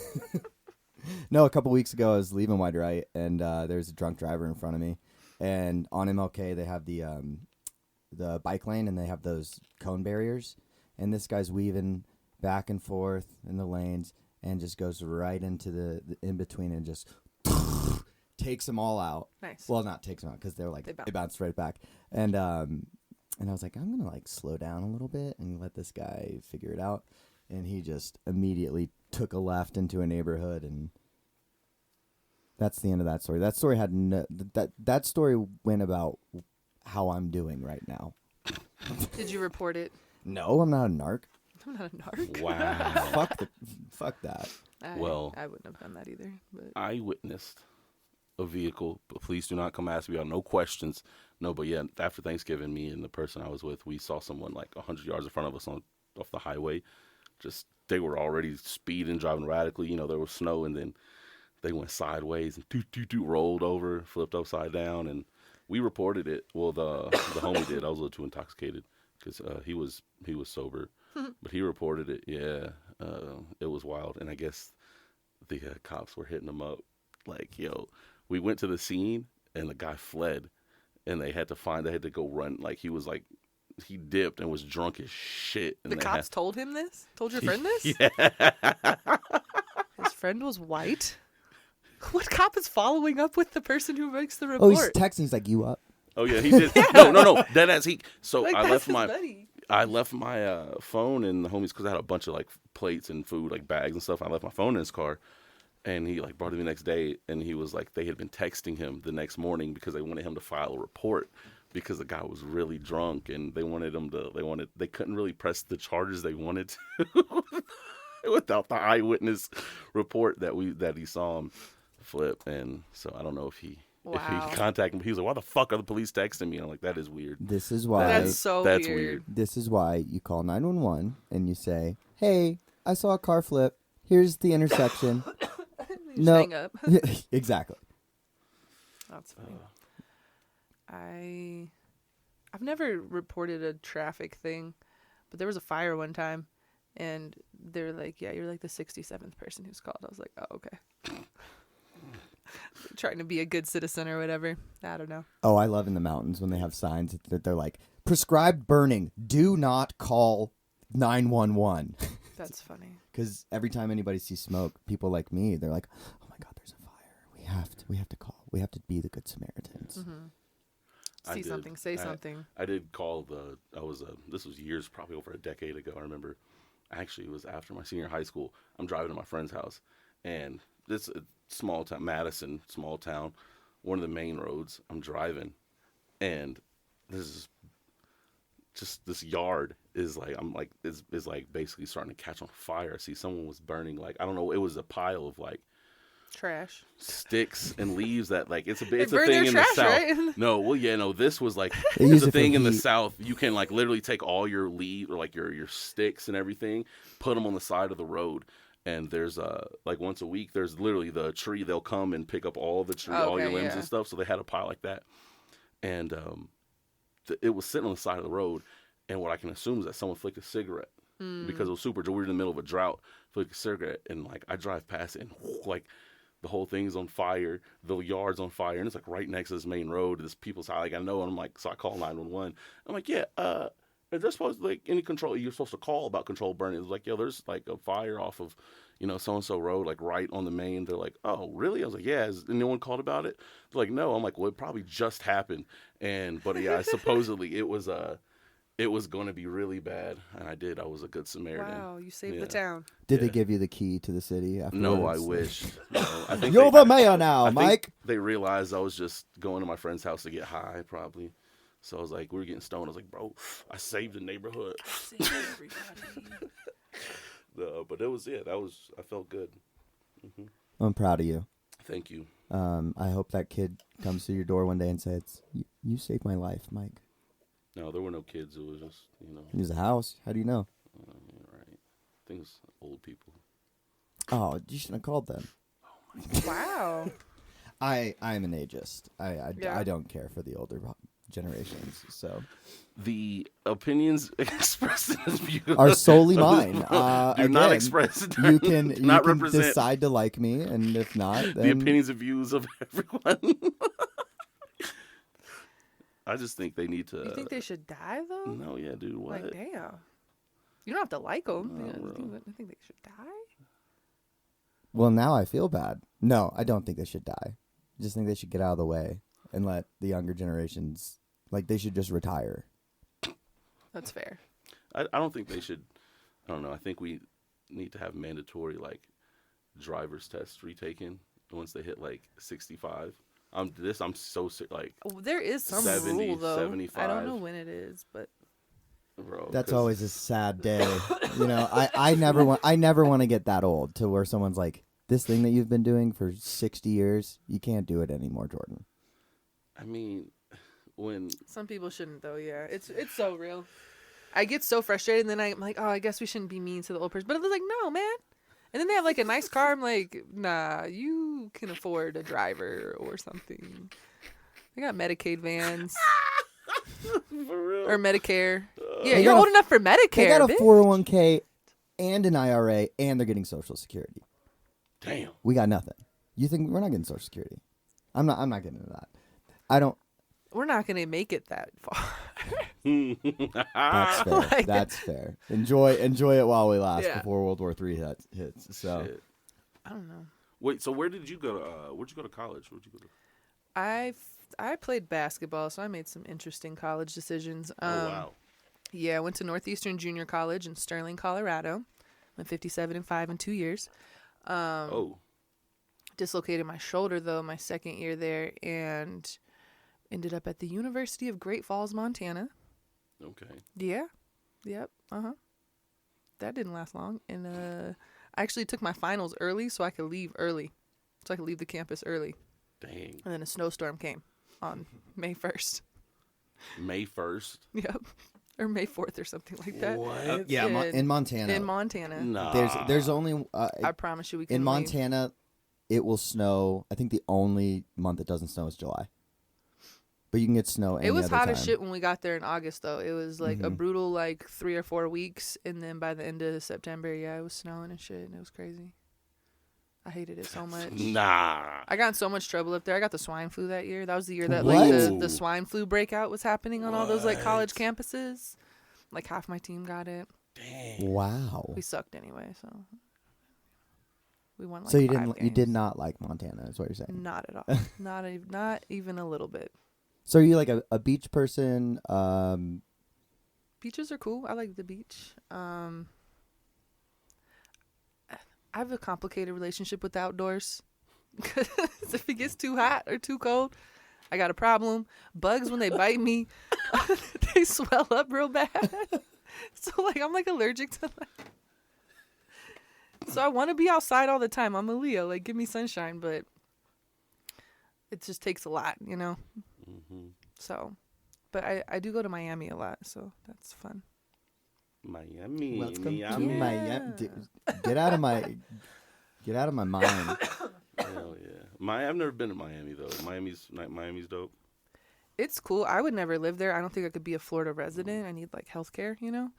No, a couple weeks ago, I was leaving Wide Right, and there's a drunk driver in front of me. And on MLK, they have the bike lane, and they have those cone barriers. And this guy's weaving back and forth in the lanes, and just goes right into the in between, and just takes them all out. Nice. Well, not takes them out, because they're like They they bounce right back. And I was like, I'm gonna like slow down a little bit and let this guy figure it out. And he just immediately took a left into a neighborhood, and that's the end of that story. That story had that story went about how I'm doing right now. Did you report it? No, I'm not a narc. I'm not a narc. Wow. Fuck that. Well, I wouldn't have done that either. But I witnessed a vehicle, but please do not come ask me. No questions. No, but yeah, after Thanksgiving, me and the person I was with, we saw someone like 100 yards in front of us off the highway. Just, they were already speeding, driving radically. There was snow, and then they went sideways and rolled over, flipped upside down, and we reported it. Well, the homie did. I was a little too intoxicated because he was sober, but he reported it. Yeah, it was wild, and I guess the cops were hitting him up like, yo. We went to the scene, and the guy fled, and they had to go run. Like he was like he dipped and was drunk as shit. And The cops told him this? Told your friend this? Yeah. His friend was white? What cop is following up with the person who makes the Oh, report? he's texting. He's like, "You up?" Oh yeah, he did. No. That as he. So like, I that's left his my. buddy. I left my phone in the homies because I had a bunch of like plates and food, like bags and stuff. I left my phone in his car, and he like brought it the next day, and he was like, they had been texting him the next morning because they wanted him to file a report because the guy was really drunk, and they wanted him to. They couldn't really press the charges they wanted to without the eyewitness report that he saw him flip, and so I don't know if he. Wow. If he contacted me, he was like, "Why the fuck are the police texting me?" And I'm like, "That is weird." This is why. That's so That's weird. weird. This is why you call 911 and you say, "Hey, I saw a car flip. Here's the intersection." You just No. hang up. Exactly. That's funny. I've never reported a traffic thing, but there was a fire one time, and they were like, "Yeah, you're like the 67th person who's called." I was like, "Oh, okay." Trying to be a good citizen or whatever. I don't know. Oh, I love in the mountains when they have signs that they're like, "Prescribed burning. Do not call 911." That's funny. Because every time anybody sees smoke, people like me, they're like, "Oh my God, there's a fire. We have to call. We have to be the good Samaritans." Mm-hmm. See did. something. Say something. I did call this was years, probably over a decade ago. I remember, actually, it was after my senior high school. I'm driving to my friend's house, and this small town, Madison, small town, one of the main roads. I'm driving, and this yard is like is like basically starting to catch on fire. I see someone was burning, like, I don't know, it was a pile of like Trash. sticks and leaves that like it's a They it's a burn thing their in trash, the south. right? No, this was like They it's use a it for thing in the heat. south. You can like literally take all your leaves or like your sticks and everything, put them on the side of the road. And there's like once a week, there's literally the tree. They'll come and pick up all the tree, all your Okay, limbs yeah. and stuff. So they had a pile like that, and it was sitting on the side of the road. And what I can assume is that someone flicked a cigarette because it was super. We were in the middle of a drought. Flicked a cigarette, and like I drive past it, and like the whole thing's on fire. The yard's on fire, and it's like right next to this main road. This people's house. Like I know, and I'm like, so I call 911. I'm like, yeah, is there supposed to, like, any control? You're supposed to call about controlled burning. It was like, yo, there's like a fire off of, so and so road, like right on the main. They're like, oh, really? I was like, yeah. Has anyone called about it? They're like, no. I'm like, well, it probably just happened. But yeah, supposedly it was going to be really bad, and I did. I was a good Samaritan. Wow, you saved Yeah. the town. Did they Yeah. give you the key to the city afterwards? No, I wish. No, I think You're they- the mayor now, I think Mike. They realized I was just going to my friend's house to get high, probably. So I was like, we were getting stoned. I was like, bro, I saved the neighborhood. Save everybody. No, but I felt good. I'm proud of you. Thank you. I hope that kid comes to your door one day and says, "You saved my life, Mike." No, there were no kids. It was just, There's a house. How do you know? right. I think it's old people. Oh, you shouldn't have called them. Wow. I'm an ageist. Yeah. I don't care for the older generations, so The opinions expressed in this view are solely mine. do Again, not express. you can not represent decide to like me, and if not, then the opinions and views of everyone. I just think they need to. You think they should die though? No, yeah, dude. What? Like, damn. You don't have to like them. No, I bro. think they should die. Well, now I feel bad. No, I don't think they should die. I just think they should get out of the way and let the younger generations, like, they should just retire. That's fair. I don't think they should. I don't know. I think we need to have mandatory like driver's tests retaken once they hit like 65. I'm so sick. Like, Oh, there is some 70, rule though. I 75. don't know when it is, but bro, That's 'cause- always a sad day. I never want to get that old to where someone's like, this thing that you've been doing for 60 years, you can't do it anymore, Jordan. I mean, when some people shouldn't though. Yeah, it's so real. I get so frustrated, and then I'm like, oh, I guess we shouldn't be mean to the old person. But I was like, no, man. And then they have like a nice car. I'm like, nah, you can afford a driver or something. They got Medicaid vans for real, or Medicare. Yeah, They you're got old a- enough for Medicare. They got a bitch. 401k and an IRA, and they're getting Social Security. damn. We got nothing. You think we're not getting Social Security? I'm not getting into that. I don't. we're not gonna make it that far. That's fair. Like- That's fair. Enjoy it while we last Yeah. before World War III hits. So Shit. I don't know. Wait, so where did you go to? Where'd you go to college? Where'd you go to? I played basketball, so I made some interesting college decisions. Oh wow. Yeah, I went to Northeastern Junior College in Sterling, Colorado. Went 57-5 in 2 years. Oh. Dislocated my shoulder though my second year there, and ended up at the University of Great Falls, Montana. Okay. Yeah. Yep. That didn't last long, and I actually took my finals early so I could leave early, so I could leave the campus early. Dang. And then a snowstorm came on May 1st. May 1st. Yep. Or May 4th or something like that. What? yeah, in Montana. In Montana. Nah. There's only I promise you we can in Montana, it will snow. I think the only month it doesn't snow is July. But you can get snow any It was other hot time. as shit when we got there in August, though. It was like a brutal, 3 or 4 weeks, and then by the end of September, yeah, it was snowing and shit, and it was crazy. I hated it so much. Nah. I got in so much trouble up there. I got the swine flu that year. That was the year that What? the swine flu breakout was happening on all those college campuses. Like half my team got it. Dang. Wow. We sucked anyway, so we won like So you 5 didn't games. did not like Montana, is what you're saying? Not at all. Not even a little bit. So are you like a beach person? Beaches are cool. I like the beach. I have a complicated relationship with the outdoors. 'Cause if it gets too hot or too cold, I got a problem. Bugs, when they bite me, they swell up real bad. So I'm allergic to So I want to be outside all the time. I'm a Leo. Give me sunshine, but it just takes a lot, Mm-hmm. So, but I do go to Miami a lot, so that's fun. Miami. Welcome to Miami. Miami. Get out of my mind. Hell yeah. I've never been to Miami though. Miami's dope. It's cool. I would never live there. I don't think I could be a Florida resident. I need healthcare, Yeah.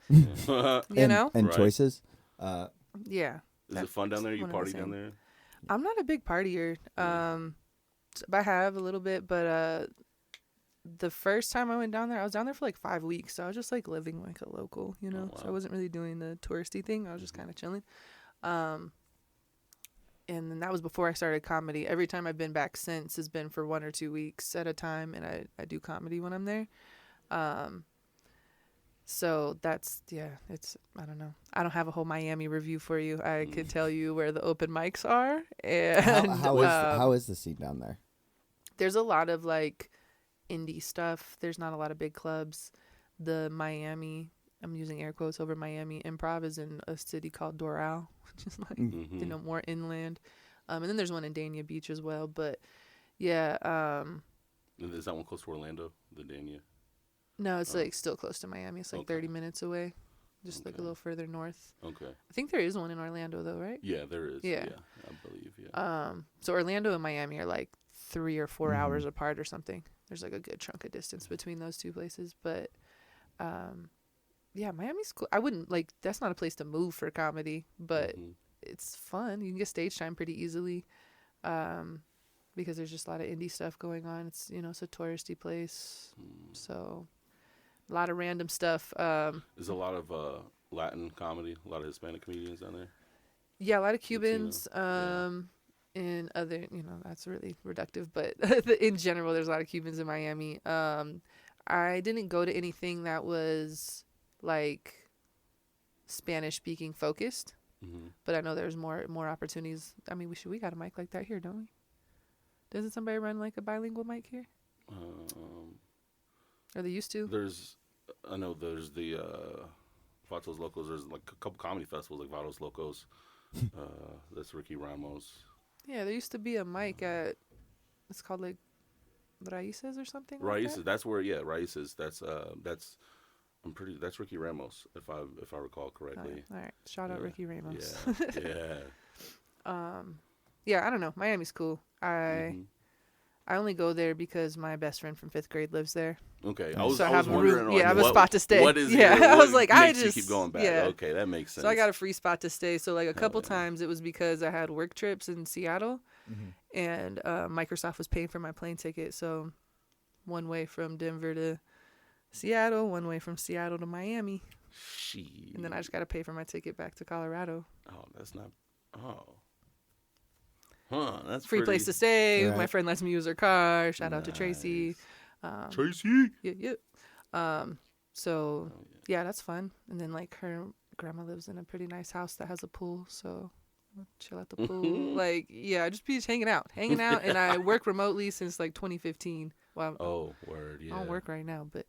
And Right. choices. Yeah. Is it fun down there? You one of the party down same. there? I'm not a big partier. I have a little bit, but the first time I went down there, I was down there for 5 weeks. So I was just living like a local, Oh, wow. So I wasn't really doing the touristy thing. I was just kind of chilling. And then that was before I started comedy. Every time I've been back since has been for 1 or 2 weeks at a time, and I do comedy when I'm there. So that's, it's, I don't know. I don't have a whole Miami review for you. I could tell you where the open mics are. And How is the scene down there? there's a lot of indie stuff. There's not a lot of big clubs. The Miami, I'm using air quotes over Miami Improv, is in a city called Doral, which is Mm-hmm. more inland. And then there's one in Dania Beach as well. But yeah, Is that one close to Orlando? The Dania? no, it's still close to Miami. It's 30 minutes away, just a Okay. little further north. Okay. I think there is one in Orlando though, right? Yeah, there is. Yeah. I believe. Yeah. So Orlando and Miami are 3 or 4 hours apart or something. There's a good chunk of distance between those two places, but yeah, Miami's cool. I wouldn't that's not a place to move for comedy, but Mhm. it's fun. You can get stage time pretty easily, because there's just a lot of indie stuff going on. It's it's a touristy place, so a lot of random stuff. There's a lot of Latin comedy, a lot of Hispanic comedians down there. Yeah, a lot of Cubans. yeah. And other, that's really reductive, but in general, there's a lot of Cubans in Miami. I didn't go to anything that was Spanish speaking focused, Mm-hmm. but I know there's more opportunities. I mean, we got a mic like that here, don't we? Doesn't somebody run a bilingual mic here? Or they used to? I know there's the Vatos Locos. There's a couple comedy festivals like Vatos Locos. That's Ricky Ramos. Yeah, there used to be a mic at, it's called Raíces or something. Raíces. Like That's where Raíces. That's Ricky Ramos if I recall that? correctly. All right. Shout out Ricky Ramos. Yeah. Yeah, I don't know. Miami's cool. Mhm. I only go there because my best friend from 5th grade lives there. Okay. So I I have was a wondering. room- yeah, I have a spot to stay. What is Yeah, it? I was What like, I makes you just- keep going back. yeah. Okay, that makes sense. So I got a free spot to stay. So a couple yeah. times it was because I had work trips in Seattle, and Microsoft was paying for my plane ticket. So one way from Denver to Seattle, one way from Seattle to Miami. Shit. And then I just got to pay for my ticket back to Colorado. Oh, that's not. Oh. Huh. That's Free pretty... place to stay. Right. My friend lets me use her car. Shout out to Tracy. Tracy. Yeah. So yeah, that's fun. And then like her grandma lives in a pretty nice house that has a pool, so we'll chill at the pool. Like, yeah, just be hanging out. And I work remotely since like 2015. Well, Oh, word. Yeah. I don't work right now, but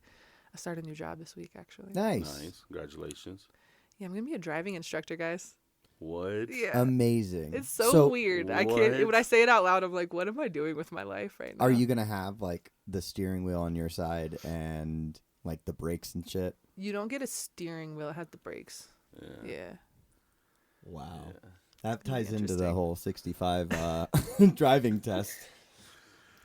I started a new job this week actually. Nice. Nice. Congratulations. Yeah, I'm gonna be a driving instructor, guys. What? Yeah. Amazing. It's so weird. I can't. What? When I say it out loud, I'm like, what am I doing with my life right now? Are you gonna have like the steering wheel on your side and like the brakes and shit? You don't get a steering wheel. It has the brakes. Yeah. Wow. Yeah. That ties into the interesting. whole 65 driving test.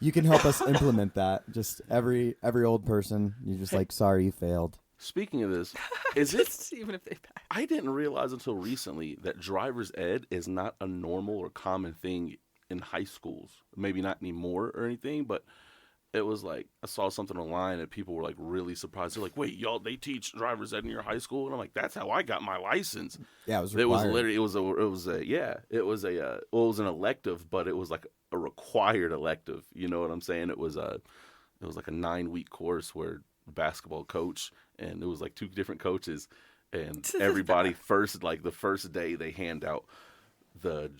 You can help us implement that. Just every old person, you're just like, sorry, you failed. Speaking of this, is it? Just even if they pass. I didn't realize until recently that driver's ed is not a normal or common thing in high schools. Maybe not anymore or anything, but it was like I saw something online and people were like really surprised. They're like, "Wait, y'all, they teach driver's ed in your high school?" And I'm like, "That's how I got my license." Yeah, it was It was required. literally it was an elective, but it was like a required elective. You know what I'm saying? It was like a 9-week course where basketball coach and it was like 2 different coaches and everybody the first day they hand out the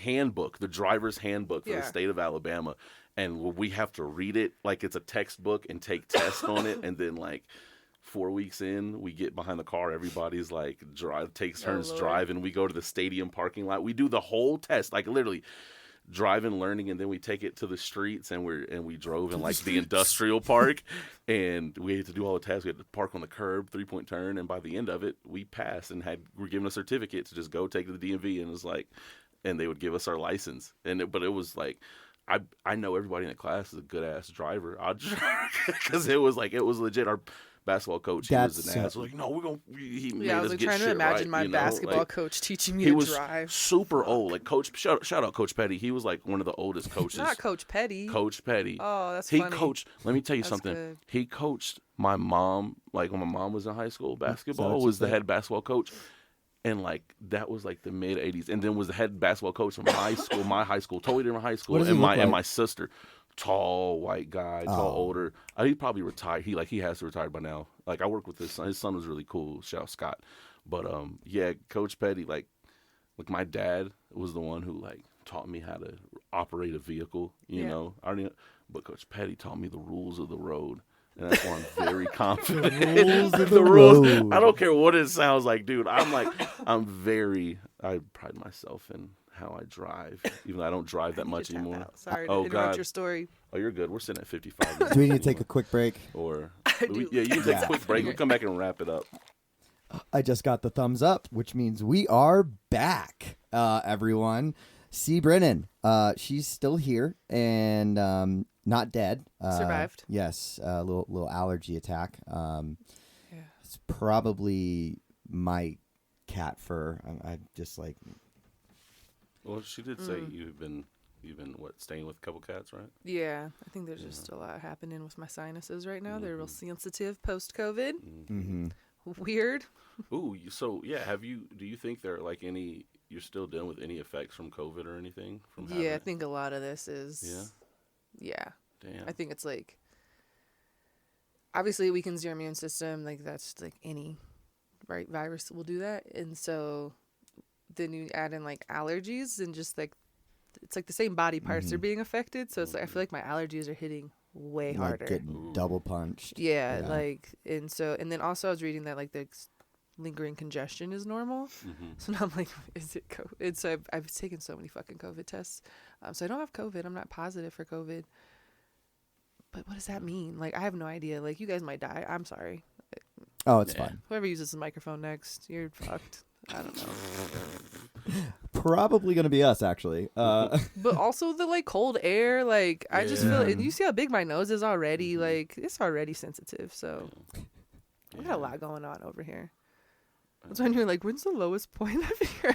handbook, the driver's handbook for the state of Alabama, and we have to read it like it's a textbook and take tests on it, and then like 4 weeks in, we get behind the car. Everybody's like takes turns driving. We go to the stadium parking lot. We do the whole test, like literally driving, learning, and then we take it to the streets, and we drove in like the industrial park, and we had to do all the tests. We had to park on the curb, 3-point turn, and by the end of it, we passed and were given a certificate to just go take to the DMV, and it was like, and they would give us our license, but it was like. I know everybody in the class is a good ass driver. Because it was legit. Our basketball coach, he was an ass. Like, no, he made I us was like get trying to shit imagine right, my basketball like, coach teaching me he to was drive. super old. Like Coach, shout out Coach Petty. He was like one of the oldest coaches. Not Coach Petty. Coach Petty. Oh, that's he funny. coached. Let me tell you That's something. good. He coached my mom. Like when my mom was in high school, basketball what you was the said? head basketball coach. And like that was like the mid '80s, and then was the head basketball coach of my school, totally different high school, What does he and look like? my sister, tall white guy, tall older. He probably retired. He has to retire by now. Like I work with his son. His son was really cool. Shout out Scott. But yeah, Coach Petty, like my dad was the one who like taught me how to operate a vehicle. You know, but Coach Petty taught me the rules of the road. And that's why I'm very confident. rules of The the rules. road. I don't care what it sounds like, dude. I pride myself in how I drive, even though I don't drive that I need much to tap anymore. out. Sorry Oh, to interrupt God. your story. Oh, you're good. We're sitting at 55 minutes. Do we need to take a quick break? Or do. yeah, you can take Yeah. a quick break. We'll come back and wrap it up. I just got the thumbs up, which means we are back, everyone. See Brennan. She's still here and not dead. Survived. Yes, a little allergy attack. Yeah. It's probably my cat fur. I just like. Well, she did say you've been staying with a couple cats, right? Yeah, I think there's just a lot happening with my sinuses right now. They're real sensitive post-COVID. Mm-hmm. Weird. Ooh, so yeah, do you think there are like you're still dealing with any effects from COVID or anything? From having Yeah, I it? think a lot of this is. Yeah. Damn. I think it's like. Obviously, it weakens your immune system. Like that's like any, right? Virus will do that, and so then you add in like allergies and just like, it's like the same body parts are being affected. So it's like I feel like my allergies are hitting way harder. Like getting double punched. Yeah, like and then also I was reading that like the lingering congestion is normal. So now I'm like, is it COVID? So I've taken so many fucking COVID tests. So I don't have COVID. I'm not positive for COVID. But what does that mean? Like I have no idea. Like you guys might die. I'm sorry. Oh, it's Yeah. fine. Whoever uses the microphone next, you're fucked. I don't know. Probably gonna be us, actually. But also the like cold air. Like I just feel. Yeah. And you see how big my nose is already. Like it's already sensitive. So I got a lot going on over here. That's when you're like, when's the lowest point of your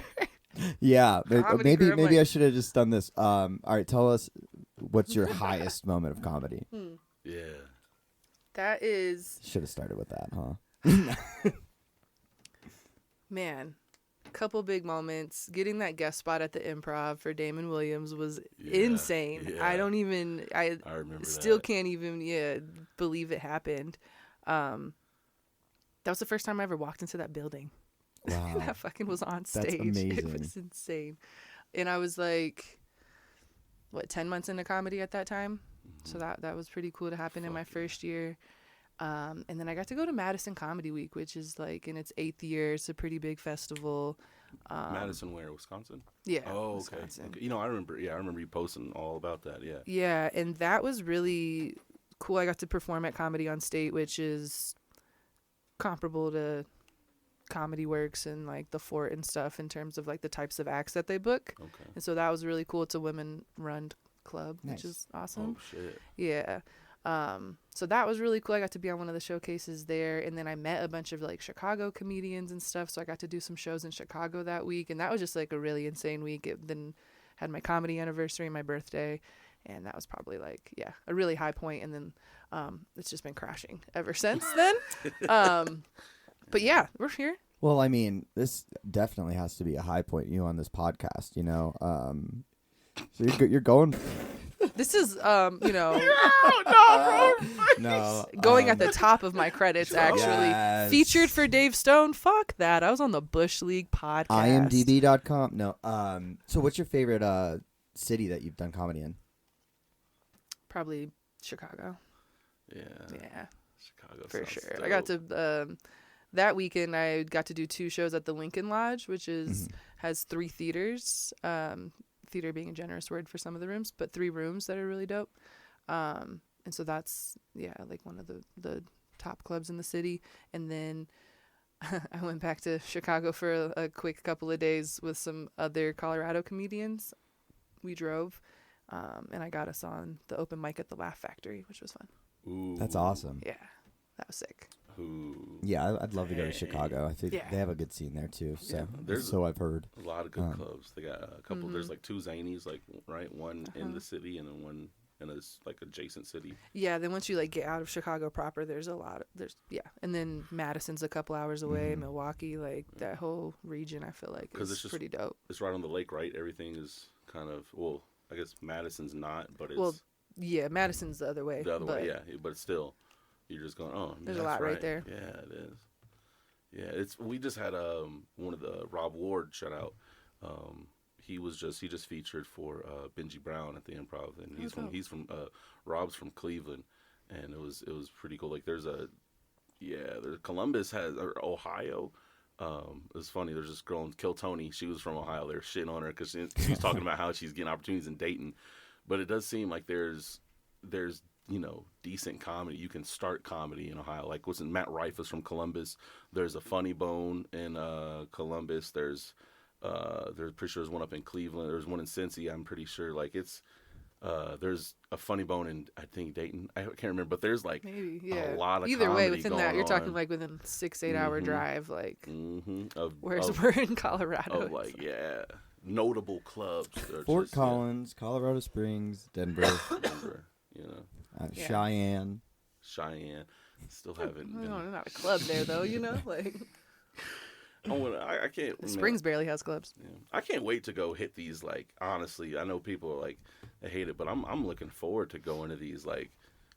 Yeah, Comedy maybe career, I'm maybe like- I should have just done this. All right, tell us what's your highest moment of comedy? Yeah. That is, Should have started with that, huh? man, couple big moments. Getting that guest spot at the Improv for Damon Williams was Yeah, insane. yeah. I remember still that. can't even believe it happened. That was the first time I ever walked into that building. Wow. That fucking was on That's stage. It amazing. was insane. And I was like, 10 months into comedy at that time. So that was pretty cool to happen in my first year. And then I got to go to Madison Comedy Week, which is like in its 8th year. It's a pretty big festival. Madison, where? Wisconsin? Yeah. Oh, okay. Wisconsin. Okay. You know, I remember you posting all about that. Yeah. Yeah, and that was really cool. I got to perform at Comedy on State, which is comparable to Comedy Works and like the Fort and stuff in terms of like the types of acts that they book. Okay. And so that was really cool. It's a women-run club, Nice. which is awesome. Oh shit. Yeah. So that was really cool. I got to be on one of the showcases there, and then I met a bunch of like Chicago comedians and stuff. So I got to do some shows in Chicago that week, and that was just like a really insane week. It then had my comedy anniversary, my birthday, and that was probably like a really high point. And then it's just been crashing ever since then. But yeah, we're here. Well, I mean, this definitely has to be a high point you on this podcast, you know. So you're going. This is no, No, going at the top of my credits, actually. Yes. Featured for Dave Stone. Fuck that. I was on the Bush League podcast. IMDb.com. No. So what's your favorite city that you've done comedy in? Probably Chicago. Yeah. Yeah, Chicago. for sounds sure. dope. I got to that weekend. I got to do 2 shows at the Lincoln Lodge, which is has 3 theaters. Theater being a generous word for some of the rooms, but 3 rooms that are really dope. And so that's like one of the top clubs in the city. And then I went back to Chicago for a quick couple of days with some other Colorado comedians. We drove, and I got us on the open mic at the Laugh Factory, which was fun. Ooh. That's awesome. Yeah, that was sick. Ooh. Yeah, I'd love to go to Chicago. I think Yeah. they have a good scene there too. So, Yeah, there's so I've heard. A lot of good clubs. They got a couple. There's like 2 Zanies, like right, one in the city and then one in a like adjacent city. Yeah, then once you like get out of Chicago proper, there's and then Madison's a couple hours away, Milwaukee, like that whole region. I feel like is pretty dope. It's right on the lake, right? Everything is kind of I guess Madison's not, but it's yeah, Madison's the other way. the other way. Yeah, but still, you're just going, There's a that's lot right there. Yeah, it is. Yeah, we just had one of the Rob Ward shout out. He just featured for Benji Brown at the Improv, and he's from Rob's from Cleveland, and it was pretty cool. Like there's Columbus has or Ohio. It's funny. There's this girl in Kill Tony. She was from Ohio. They're shitting on her because she's talking about how she's getting opportunities in Dayton, but it does seem like there's decent comedy. You can start comedy in Ohio. Like wasn't Matt Rife is from Columbus. There's a Funny Bone in Columbus. There's pretty sure there's one up in Cleveland. There's one in Cincy. I'm pretty sure. Like it's there's a Funny Bone in I think Dayton. I can't remember, but there's like Maybe, a lot of either way comedy within going that. You're talking on. like within 6-8 hour drive. Like whereas of, we're in Colorado. of like notable clubs. That are Fort just, Collins, Colorado Springs, Denver, Denver, Cheyenne. Still haven't. No, not a club there though. Like I can't. Springs barely has clubs. Yeah. I can't wait to go hit these. Like honestly, I know people are like they hate it, but I'm looking forward to going to these like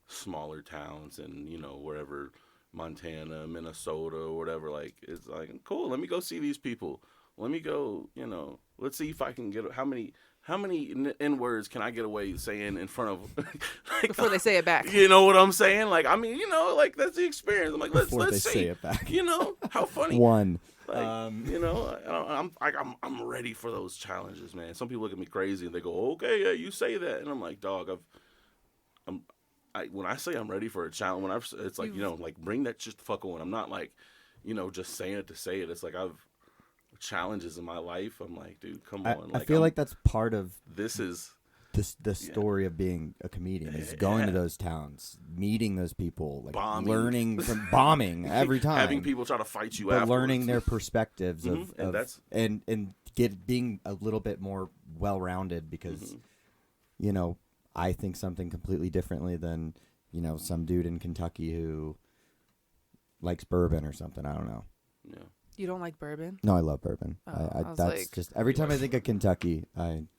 smaller towns and wherever Montana, Minnesota, or whatever. Like it's like cool. Let me go see these people. Let me go. Let's see if I can get how many N words can I get away saying in front of like, Before they say it back. You know what I'm saying? Like I mean, like that's the experience. I'm like Before let's they see. say it back. How funny. One. Like, I'm ready for those challenges, man. Some people look at me crazy and they go, "Okay, yeah, you say that," and I'm like, "Dog, when I say I'm ready for a challenge, it's like like bring that shit the fuck on. I'm not like, just saying it to say it. It's like I've challenges in my life. I'm like, dude, come on. I feel like that's part of this is the story of being a comedian is going to those towns, meeting those people, like bombing. learning from bombing every time, having people try to fight you, but afterwards. learning their perspectives and being a little bit more well-rounded because I think something completely differently than, you know, some dude in Kentucky who likes bourbon or something. I don't know. Yeah. You don't like bourbon? No, I love bourbon. Oh, I I was that's like- just every time I think of Kentucky,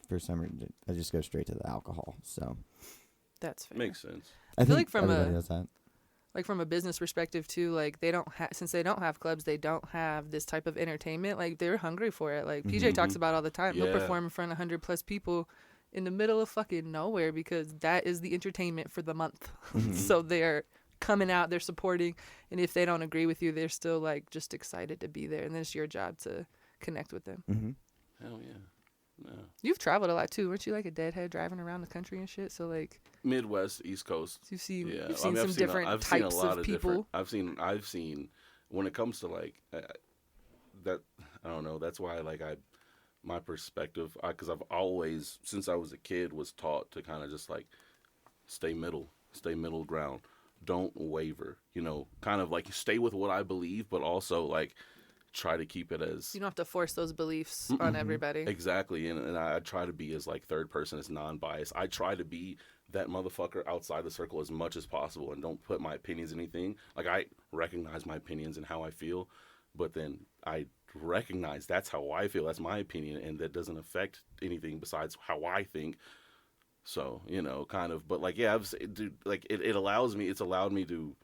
for some reason I just go straight to the alcohol. So That's fair. Makes sense. I feel think like from everybody a- does that. Like from a business perspective too, like they don't since they don't have clubs, they don't have this type of entertainment. Like they're hungry for it. Like PJ talks about all the time. He'll Yeah. perform in front of 100+ people in the middle of fucking nowhere because that is the entertainment for the month. So they're coming out, they're supporting, and if they don't agree with you, they're still like just excited to be there. And then it's your job to connect with them. Mm-hmm. Hell yeah. Yeah. You've traveled a lot too, weren't you? Like a deadhead driving around the country and shit. So like Midwest, East Coast. you've seen Yeah, you've seen I've some seen different I've seen a types lot of different- people. I've seen when it comes to like that. I don't know. That's why like my perspective, because I've always since I was a kid was taught to kind of just like stay middle ground, don't waver. You know, kind of like stay with what I believe, but also like try to keep it as You don't have to force those beliefs on everybody. exactly, and I try to be as like third person, as non-biased. I try to be that motherfucker outside the circle as much as possible, and don't put my opinions in anything. Like I recognize my opinions and how I feel, but then I recognize that's how I feel. That's my opinion, and that doesn't affect anything besides how I think. So you know, kind of. But like, yeah, dude, like it allows me. It's allowed me to,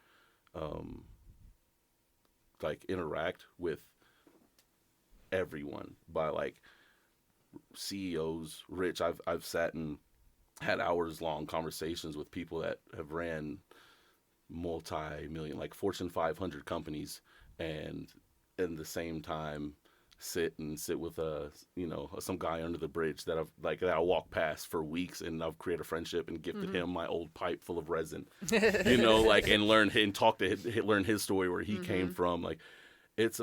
like interact with everyone by like CEOs, rich. I've sat and had hours long conversations with people that have ran multi-million, like Fortune 500 companies, and in the same time sit with some guy under the bridge that I'll walk past for weeks, and I've created a friendship and gifted him my old pipe full of resin, like, and learn his story where he came from. Like it's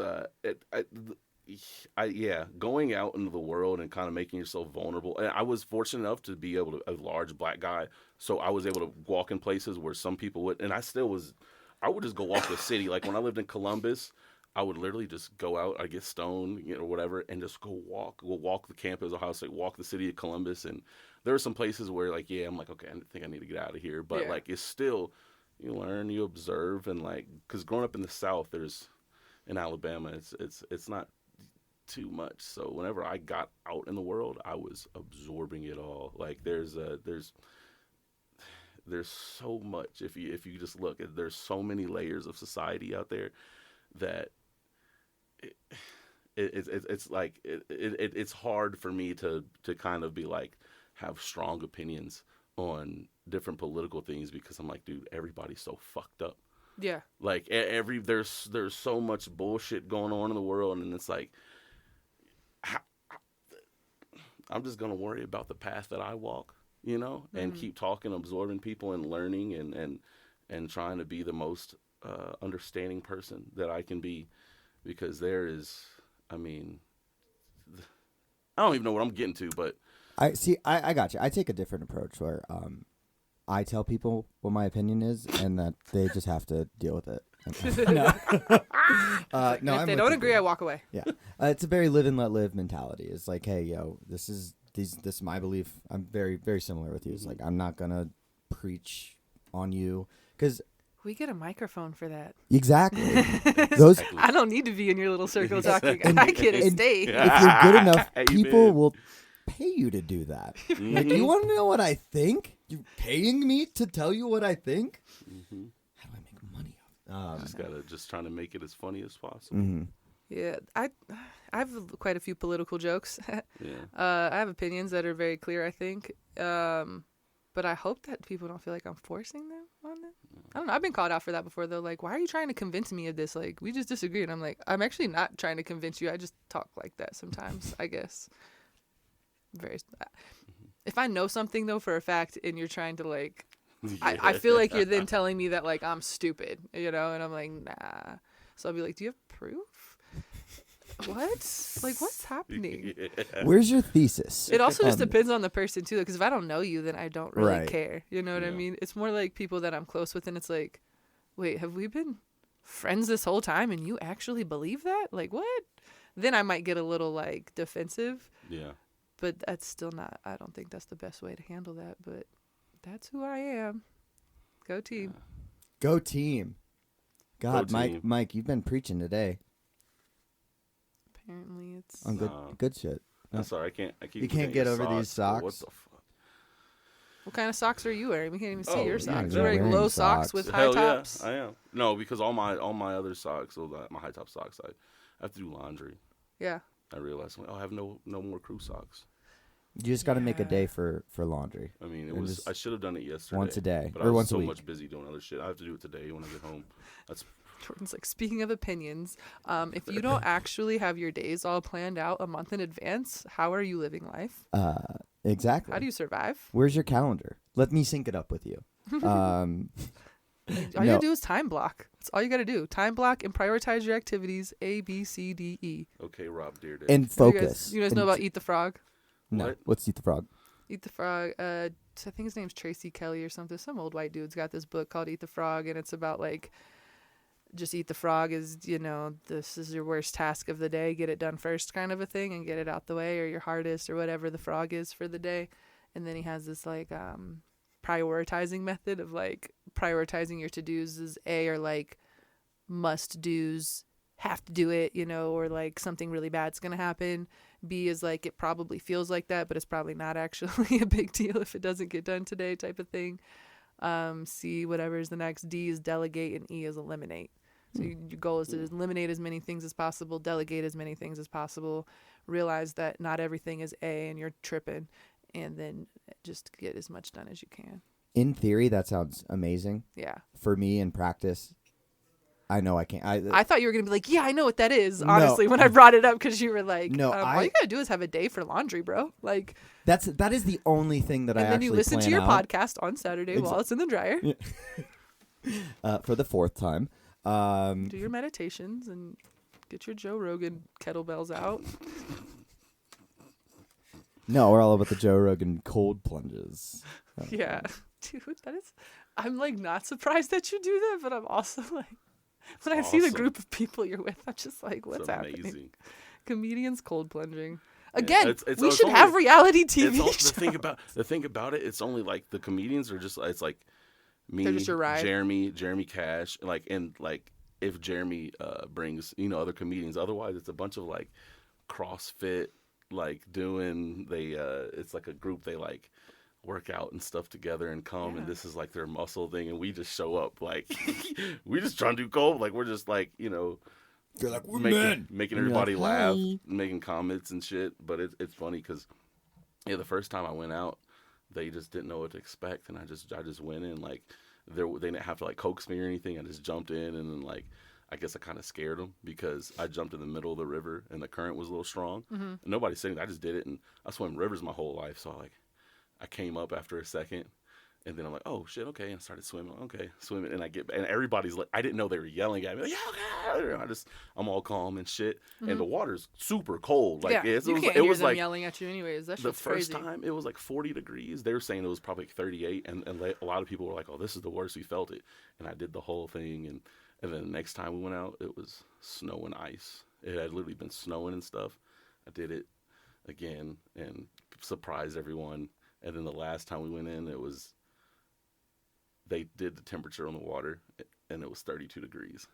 going out into the world and kind of making yourself vulnerable. And I was fortunate enough to be able to, a large black guy, so I was able to walk in places where some people would, and I would just go walk the city. Like when I lived in Columbus, I would literally just go out, I get stoned, whatever, and just go walk the campus, Ohio State, walk the city of Columbus. And there are some places where like, I'm like, okay, I think I need to get out of here. But like, it's still, you learn, you observe, and like, because growing up in the South, in Alabama, it's not too much. So whenever I got out in the world, I was absorbing it all. Like there's so much. If you just look, there's so many layers of society out there that it's like it's hard for me to kind of be like have strong opinions on different political things, because I'm like, dude, everybody's so fucked up. Yeah. Like there's so much bullshit going on in the world, and it's like I'm just gonna worry about the path that I walk, and keep talking, absorbing people, and learning, and trying to be the most understanding person that I can be, because there is, I don't even know what I'm getting to, but I got you. I take a different approach where I tell people what my opinion is, and that they just have to deal with it. No, And if they don't agree, I walk away. Yeah, it's a very live and let live mentality. It's like, hey, yo, this is my belief. I'm very, very similar with you. It's like, I'm not gonna preach on you, because We get a microphone for that. exactly those. I don't need to be in your little circle talking. I get a stage. If you're good enough, Amen. people will pay you to do that. Like, you want to know what I think? You're paying me to tell you what I think? How do I make money off it? just trying to make it as funny as possible. Yeah, I have quite a few political jokes. Yeah. I have opinions that are very clear, I think. But I hope that people don't feel like I'm forcing them on them. I don't know. I've been called out for that before, though. Like, why are you trying to convince me of this? Like, we just disagree. And I'm like, I'm actually not trying to convince you. I just talk like that sometimes, I guess. If I know something, though, for a fact, and you're trying to, like, I feel like you're then telling me that, like, I'm stupid, and I'm like, nah. So I'll be like, do you have proof? What? Like, what's happening? Where's your thesis? It also just depends on the person, too, because if I don't know you, then I don't really Right. care. You know what I mean? It's more like people that I'm close with, and it's like, wait, have we been friends this whole time, and you actually believe that? Like, what? Then I might get a little, like, defensive. Yeah. But that's still not, I don't think that's the best way to handle that. But That's who I am. Go team. Go team. God, Go team. Mike, you've been preaching today Apparently it's... on good shit. I'm sorry, I keep You can't get over these but What socks. the fuck? What kind of socks are you wearing? We can't even see Oh, your yeah, socks. you're You're wearing wearing low socks. socks with high Hell tops. yeah, I am. No, because all my other socks, my high top socks, I have to do laundry. Yeah. I realized, I have no more crew socks. You just got to make a day Yeah. for laundry. I mean, And just I should have done it yesterday. once a day, but or I was once a so week. much busy doing other shit. I have to do it today when I get home. That's Jordan's like, speaking of opinions, if you don't actually have your days all planned out a month in advance, how are you living life? Exactly. How do you survive? Where's your calendar? Let me sync it up with you. All you gotta do is time block. That's all you gotta do. Time block and prioritize your activities. A, B, C, D, E. okay, Rob Deerdick. And focus. You guys know And- about Eat the Frog? No. What? What's Eat the Frog? Eat the Frog. I think his name's Tracy Kelly or something. Some old white dude's got this book called Eat the Frog, and it's about like just eat the frog is, this is your worst task of the day. Get it done first kind of a thing and get it out the way, or your hardest or whatever the frog is for the day. And then he has this like prioritizing method of like prioritizing your to-dos as A are like must do's, have to do it, or like something really bad's going to happen. B is like it probably feels like that, but it's probably not actually a big deal if it doesn't get done today type of thing. C, whatever is the next. D is delegate, and E is eliminate. So your goal is to eliminate as many things as possible, delegate as many things as possible, realize that not everything is A and you're tripping, and then just get as much done as you can. In theory, that sounds amazing. Yeah. For me, in practice, I know I can't. I thought you were going to be like, yeah, I know what that is, No. honestly, when I brought it up, because you were like, No, all you got to do is have a day for laundry, bro. Like, that is the only thing that I and then actually you listen to plan your out. podcast on Saturday while it's in the dryer. For the fourth time. Do your meditations and get your Joe Rogan kettlebells out. No, we're all about the Joe Rogan cold plunges. Yeah. Dude, I'm like not surprised that you do that, but I'm also like, when I see the awesome. group of people you're with, I'm just like, what's it's happening? amazing. Comedians cold plunging. Again, it's we should only- have reality TV It's shows. the thing about it. It's only like the comedians are just. It's like me, They're just your ride. Jeremy Cash, if Jeremy brings other comedians. Otherwise, it's a bunch of like CrossFit doing. It's like a group. They like work out and stuff together and come, and this is like their muscle thing, and we just show up like we just trying to do cold. Like we're just like You're like, we're making And you're everybody like, laugh, "Hi." making comments and shit. But it's funny because the first time I went out, they just didn't know what to expect, and I just went in like they didn't have to like coax me or anything. I just jumped in, and then like I guess I kind of scared them because I jumped in the middle of the river and the current was a little strong. Mm-hmm. And nobody's saying I just did it, and I swam rivers my whole life, so I came up after a second. And then I'm like, oh shit, okay, and I started swimming. Okay, swimming, and and everybody's like, I didn't know they were yelling at me. Like, yeah, okay. I'm all calm and shit, and the water's super cold. Like, yeah, it you was, can't it hear was them like yelling at you anyways. That the shit's first crazy. time it was like 40 degrees. They were saying it was probably like 38, and a lot of people were like, oh, this is the worst we felt it. And I did the whole thing, and then the next time we went out, it was snow and ice. It had literally been snowing and stuff. I did it again and surprised everyone. And then the last time we went in, they did the temperature on the water, and it was 32 degrees.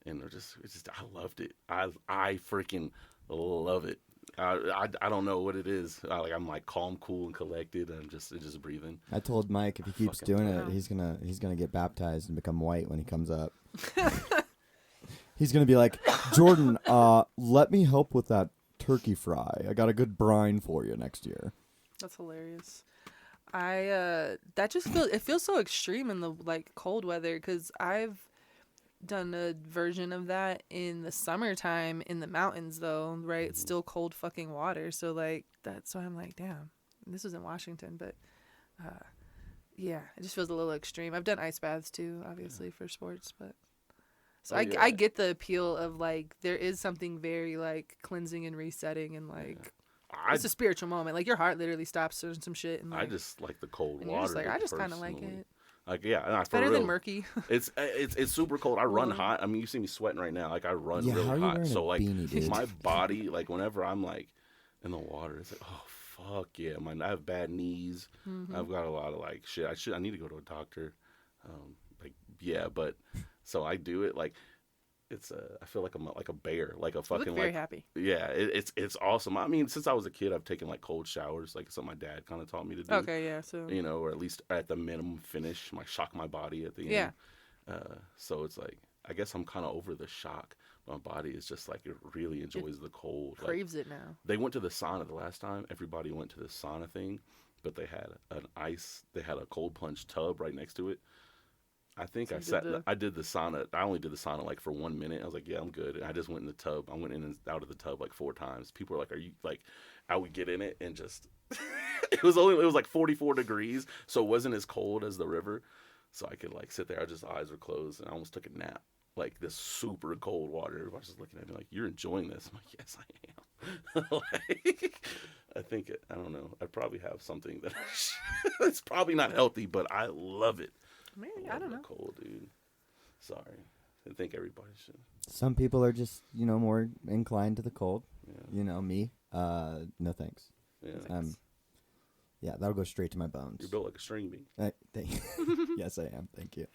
And it's just I loved it. I freaking love it. I don't know what it is. I'm like calm, cool, and collected, and I'm just breathing. I told Mike if he keeps Fucking doing wow. it, he's gonna get baptized and become white when he comes up. He's gonna be like, Jordan, let me help with that turkey fry. I got a good brine for you next year. That's hilarious. That just feels so extreme in the like cold weather, because I've done a version of that in the summertime in the mountains though, right? It's still cold fucking water, so like that's why I'm like, damn, this was in Washington, but yeah, it just feels a little extreme. I've done ice baths too, obviously, for sports, but so I get the appeal of like there is something very like cleansing and resetting, and like it's a spiritual moment. Like your heart literally stops doing some shit, and like, I just like the cold and water. you're just like, I just kind of like personally. it. Like It's better than murky. It's super cold. I run hot. I mean, you see me sweating right now. Like I run Yeah, how are really you hot. wearing a So like beanie, dude? my body, like whenever I'm like in the water, it's like, oh fuck yeah, man. I have bad knees. Mm-hmm. I've got a lot of like shit. I need to go to a doctor. Like yeah, but so I do it like it's I feel like I'm like a bear, like a You fucking look very like happy. yeah. It's awesome. I mean, since I was a kid, I've taken like cold showers, like something my dad kind of taught me to do. Okay, yeah. So You know, or at least at the minimum finish, shock my body at the yeah, end. So it's like I guess I'm kind of over the shock. My body is just like it really enjoys the cold. Like, craves it now. they went to the sauna the last time. Everybody went to the sauna thing, but they had they had a cold plunge tub right next to it. I think So I did the sauna. I only did the sauna like for 1 minute. I was like, yeah, I'm good. And I just went in the tub. I went in and out of the tub like 4 times. People were like, are you like, I would get in it and just, it was like 44 degrees. So it wasn't as cold as the river. So I could like sit there. Eyes were closed and I almost took a nap. Like this super cold water. Everybody's just looking at me like, you're enjoying this. I'm like, yes, I am. Like, I think, I don't know. I probably have something that it's probably not healthy, but I love it. Maybe I I don't know. Cold, dude. Sorry. I think everybody should. Some people are just, more inclined to the cold. Yeah. Me. No thanks. Yeah. Yeah, that'll go straight to my bones. You're built like a string bean. Yes, I am. Thank you.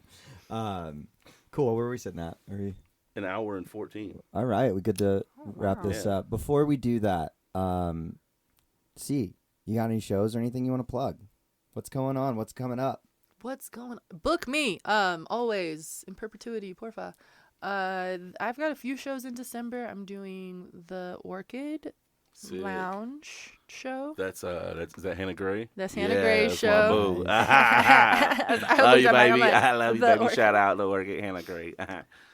Cool. Where are we sitting at? Are we... An hour and 14. All right, we good to wrap wow. this Yeah. up. Before we do that, you got any shows or anything you want to plug? What's going on? What's coming up? What's going on? Book me. Always in perpetuity, porfa. I've got a few shows in December. I'm doing the Orchid Sick. Lounge show. Is that Hannah Gray? That's Hannah Yeah, Gray's that's show. my boo. I Love looked you, at my- baby. I'm like, I love you, the baby. Orchid. Shout out to work at Hannah Gray.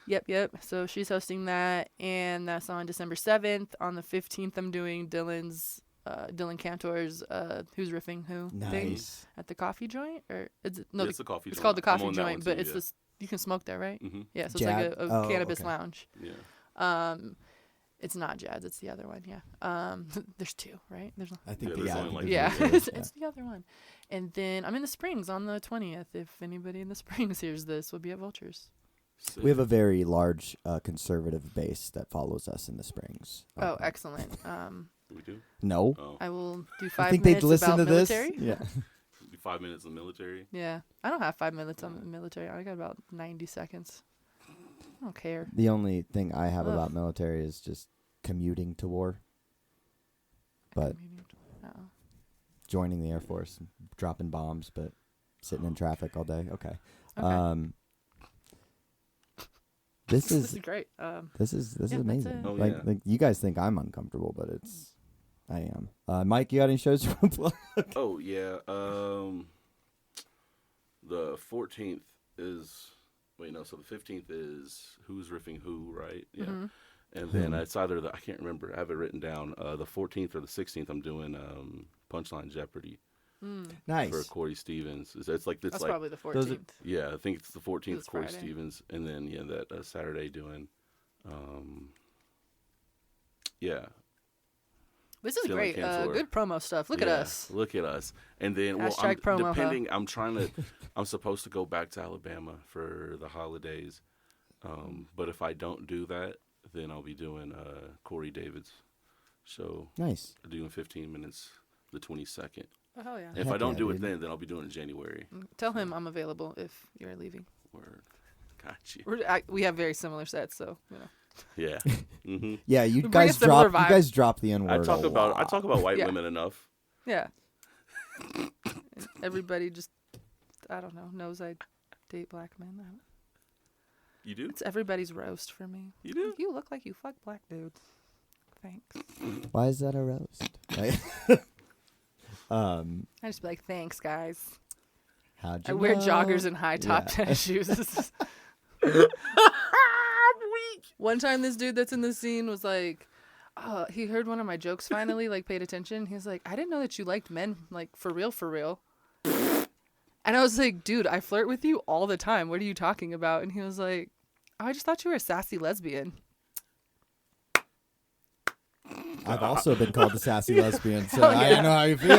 Yep. So she's hosting that, and that's on December 7th. On the 15th, I'm doing Dylan Cantor's Who's Riffing Who thing Nice. at the coffee joint, or is it, no? It's the coffee It's joint. called the I'm coffee on that one joint, but too, it's yeah. this. You can smoke there, right? Mm-hmm. Yeah, so Jazz? it's like a cannabis okay. lounge. Yeah. It's not Jazz. It's the other one. Yeah. There's 2, right? There's. I think Yeah, the there's yeah, only like Yeah, three. it's the other one. And then I'm in the Springs on the 20th. If anybody in the Springs hears this, we'll be at Vultures. We have a very large conservative base that follows us in the Springs. Oh, excellent. We do? No. Oh. I will do I 5 think they'd minutes listen about to military. this. Yeah. Do 5 minutes in the military? Yeah. I don't have 5 minutes on the military. I got about 90 seconds. I don't care. The only thing I have Ugh. about military is just commuting to war. But No. joining the Air Force, dropping bombs, but sitting in traffic all day. Okay. Okay. This This is is great. this is Yeah, that's amazing. it. Oh, like, yeah. like you guys think I'm uncomfortable, but I am. Mike, you got any shows you want to plug? Oh, yeah. The 14th is... Wait, no. So the 15th is Who's Riffing Who, right? Yeah. Mhm. And then it's either I can't remember. I have it written down. The 14th or the 16th, I'm doing Punchline Jeopardy Nice. for Corey Stevens. It's like That's like probably the 14th. those are- yeah, I think it's the 14th. It's Corey Friday. Stevens, and then that Saturday doing, yeah. This is Dylan great. Cantor. Good promo stuff. Look at Yeah, us. Look at us. And then Hashtag promo, huh? depending. I'm trying to. I'm supposed to go back to Alabama for the holidays, but if I don't do that, then I'll be doing Corey David's show. Nice. Doing 15 minutes the 22nd. Oh, hell yeah. If Heck I don't yeah, do it dude. then I'll be doing it in January. Tell him I'm available if you're leaving. Word. Got you. We have very similar sets, so you know. Yeah. hmm Yeah, you We bring a guys similar drop. vibe. You guys drop the N word. I talk about white Yeah. women enough. Yeah. Everybody just, I don't know, knows I date black men. You do? It's everybody's roast for me. You do? You look like you fuck black dudes. Thanks. Why is that a roast? Right? I just be like, thanks, guys. How'd I you wear know? joggers and high top Yeah. tennis shoes. One time, this dude that's in the scene was like, oh, he heard one of my jokes finally, like paid attention. He was like, I didn't know that you liked men, like for real, for real. And I was like, dude, I flirt with you all the time. What are you talking about? And he was like, oh, I just thought you were a sassy lesbian. I've also been called a sassy lesbian, so Hell I yeah. don't know how you feel.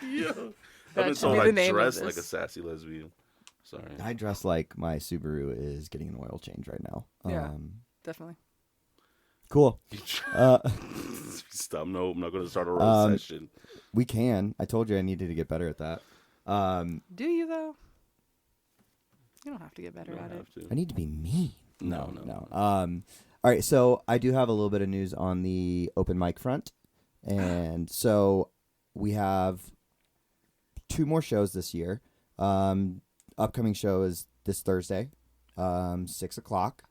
Yeah. That I've been should told be I the name of dress like a this. sassy lesbian. Sorry. I dress like my Subaru is getting an oil change right now. Yeah. Definitely. Cool. Stop. No, I'm not going to start a roast session. We can. I told you I needed to get better at that. Do you though? You don't have to get better at it. I need to be mean. No. All right, so I do have a little bit of news on the open mic front. And so we have 2 more shows this year. Upcoming show is this Thursday, 6 o'clock.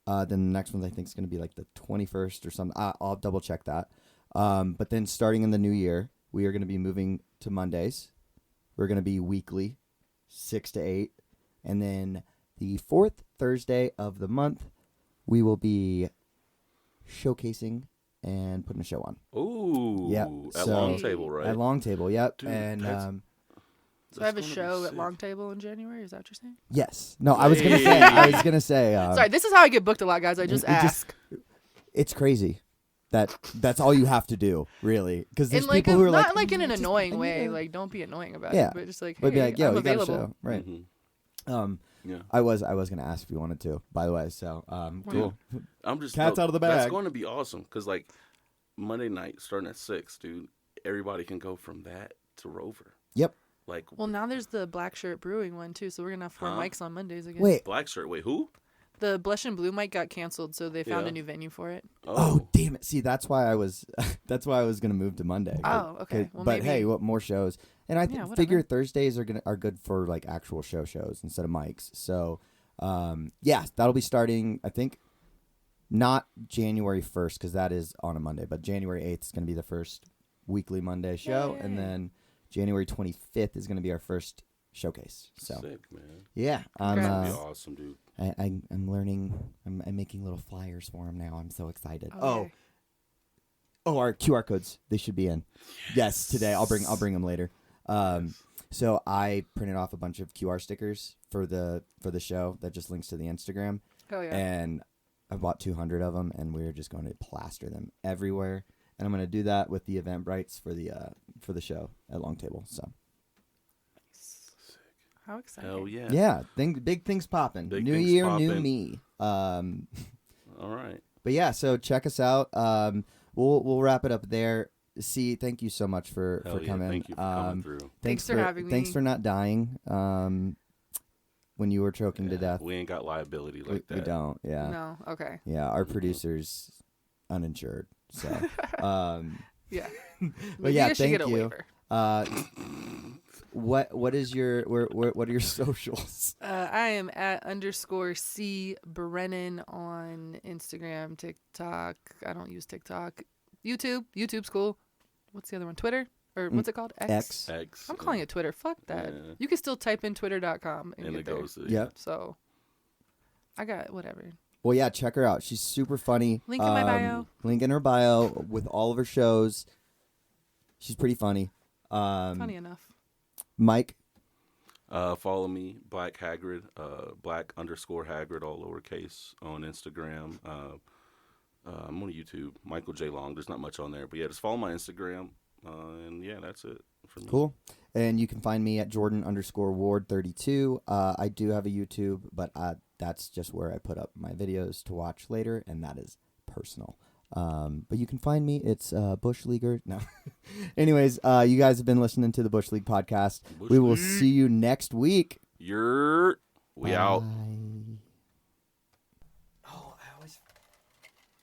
Then the next one I think is going to be like the 21st or something. I'll double check that. But then starting in the new year, we are going to be moving to Mondays. We're going to be weekly, 6 to 8. And then the 4th Thursday of the month, we will be showcasing and putting a show on. Ooh. Yep. At So- Long Table, right? At Long Table, yep. Dude, and that's- So I have a gonna be show at sick. Long Table in January. Is that what you're saying? yes. No, I was going to say. Sorry, this is how I get booked a lot, guys. I just it just- ask. It's crazy. That's all you have to do, really. Because there's In like people who are not like, like in an just- annoying I need way. to-" Like don't be annoying about Yeah. it, but just like, But be hey, like, yo, I'm you got a available. show, right? Mhm. Yeah. I was gonna ask if you wanted to, by the way. So cool. I'm just Cat's out of the That's bag. going to be awesome because like Monday night starting at 6, dude. Everybody can go from that to Rover. Yep. Like Well, now there's the Black Shirt Brewing one too, so we're gonna have 4 Huh? mics on Mondays again. Wait. Black Shirt. Wait, who? The Blush and Blue mic got canceled, so they found Yeah. a new venue for it. Oh damn it! See, that's why I was gonna move to Monday. Oh, okay. Well, but maybe. hey, what more shows? And I Yeah, whatever. figure Thursdays are good for like actual shows instead of mics. So yeah, that'll be starting. I think not January 1st because that is on a Monday, but January 8th is gonna be the first weekly Monday show, Yay. and then January 25th is gonna be our first showcase. So Sick, man. yeah, Congrats. That'd I'm be awesome, dude. I'm learning. I'm making little flyers for them now. I'm so excited. Okay. Oh, our QR codes. They should be in. Yes, today. I'll bring them later. So I printed off a bunch of QR stickers for the show that just links to the Instagram, Hell yeah. and I bought 200 of them, and we're just going to plaster them everywhere. And I'm going to do that with the Eventbrites for the show at Long Table. So How exciting. Hell yeah. yeah, big things popping. Big New things year, new poppin'. me. All right. But yeah, so check us out. We'll wrap it up there. Thank you so much for Hell yeah. coming. Thank you for coming through. Thanks for having me. Thanks for not dying when you were choking to Yeah, death. We ain't got liability like that. We don't. Yeah. No. Okay. Yeah, our producer's uninsured. So Yeah. but Maybe yeah, I should thank get a you. waiver. What is your what are your socials? I am at _C Brennan on Instagram, TikTok. I don't use TikTok. YouTube. YouTube's cool. What's the other one? Twitter? Or what's it called? X. X. I'm calling it Twitter. Fuck that. Yeah. You can still type in twitter.com and And get it there. goes to Yeah. So I got whatever. Well, yeah, check her out. She's super funny. Link in my bio. Link in her bio with all of her shows. She's pretty funny. Funny enough. Mike. Follow me, Black Hagrid, Black_Hagrid, all lowercase on Instagram. I'm on YouTube, Michael J. Long. There's not much on there, but yeah, just follow my Instagram. And yeah, that's it for me. Cool. And you can find me at Jordan_Ward32. I do have a YouTube, but that's just where I put up my videos to watch later, and that is personal. But you can find me. It's Bush Leaguer. No. Anyways, you guys have been listening to the Bush League podcast. Bush We will League. see you next week. We out. Bye.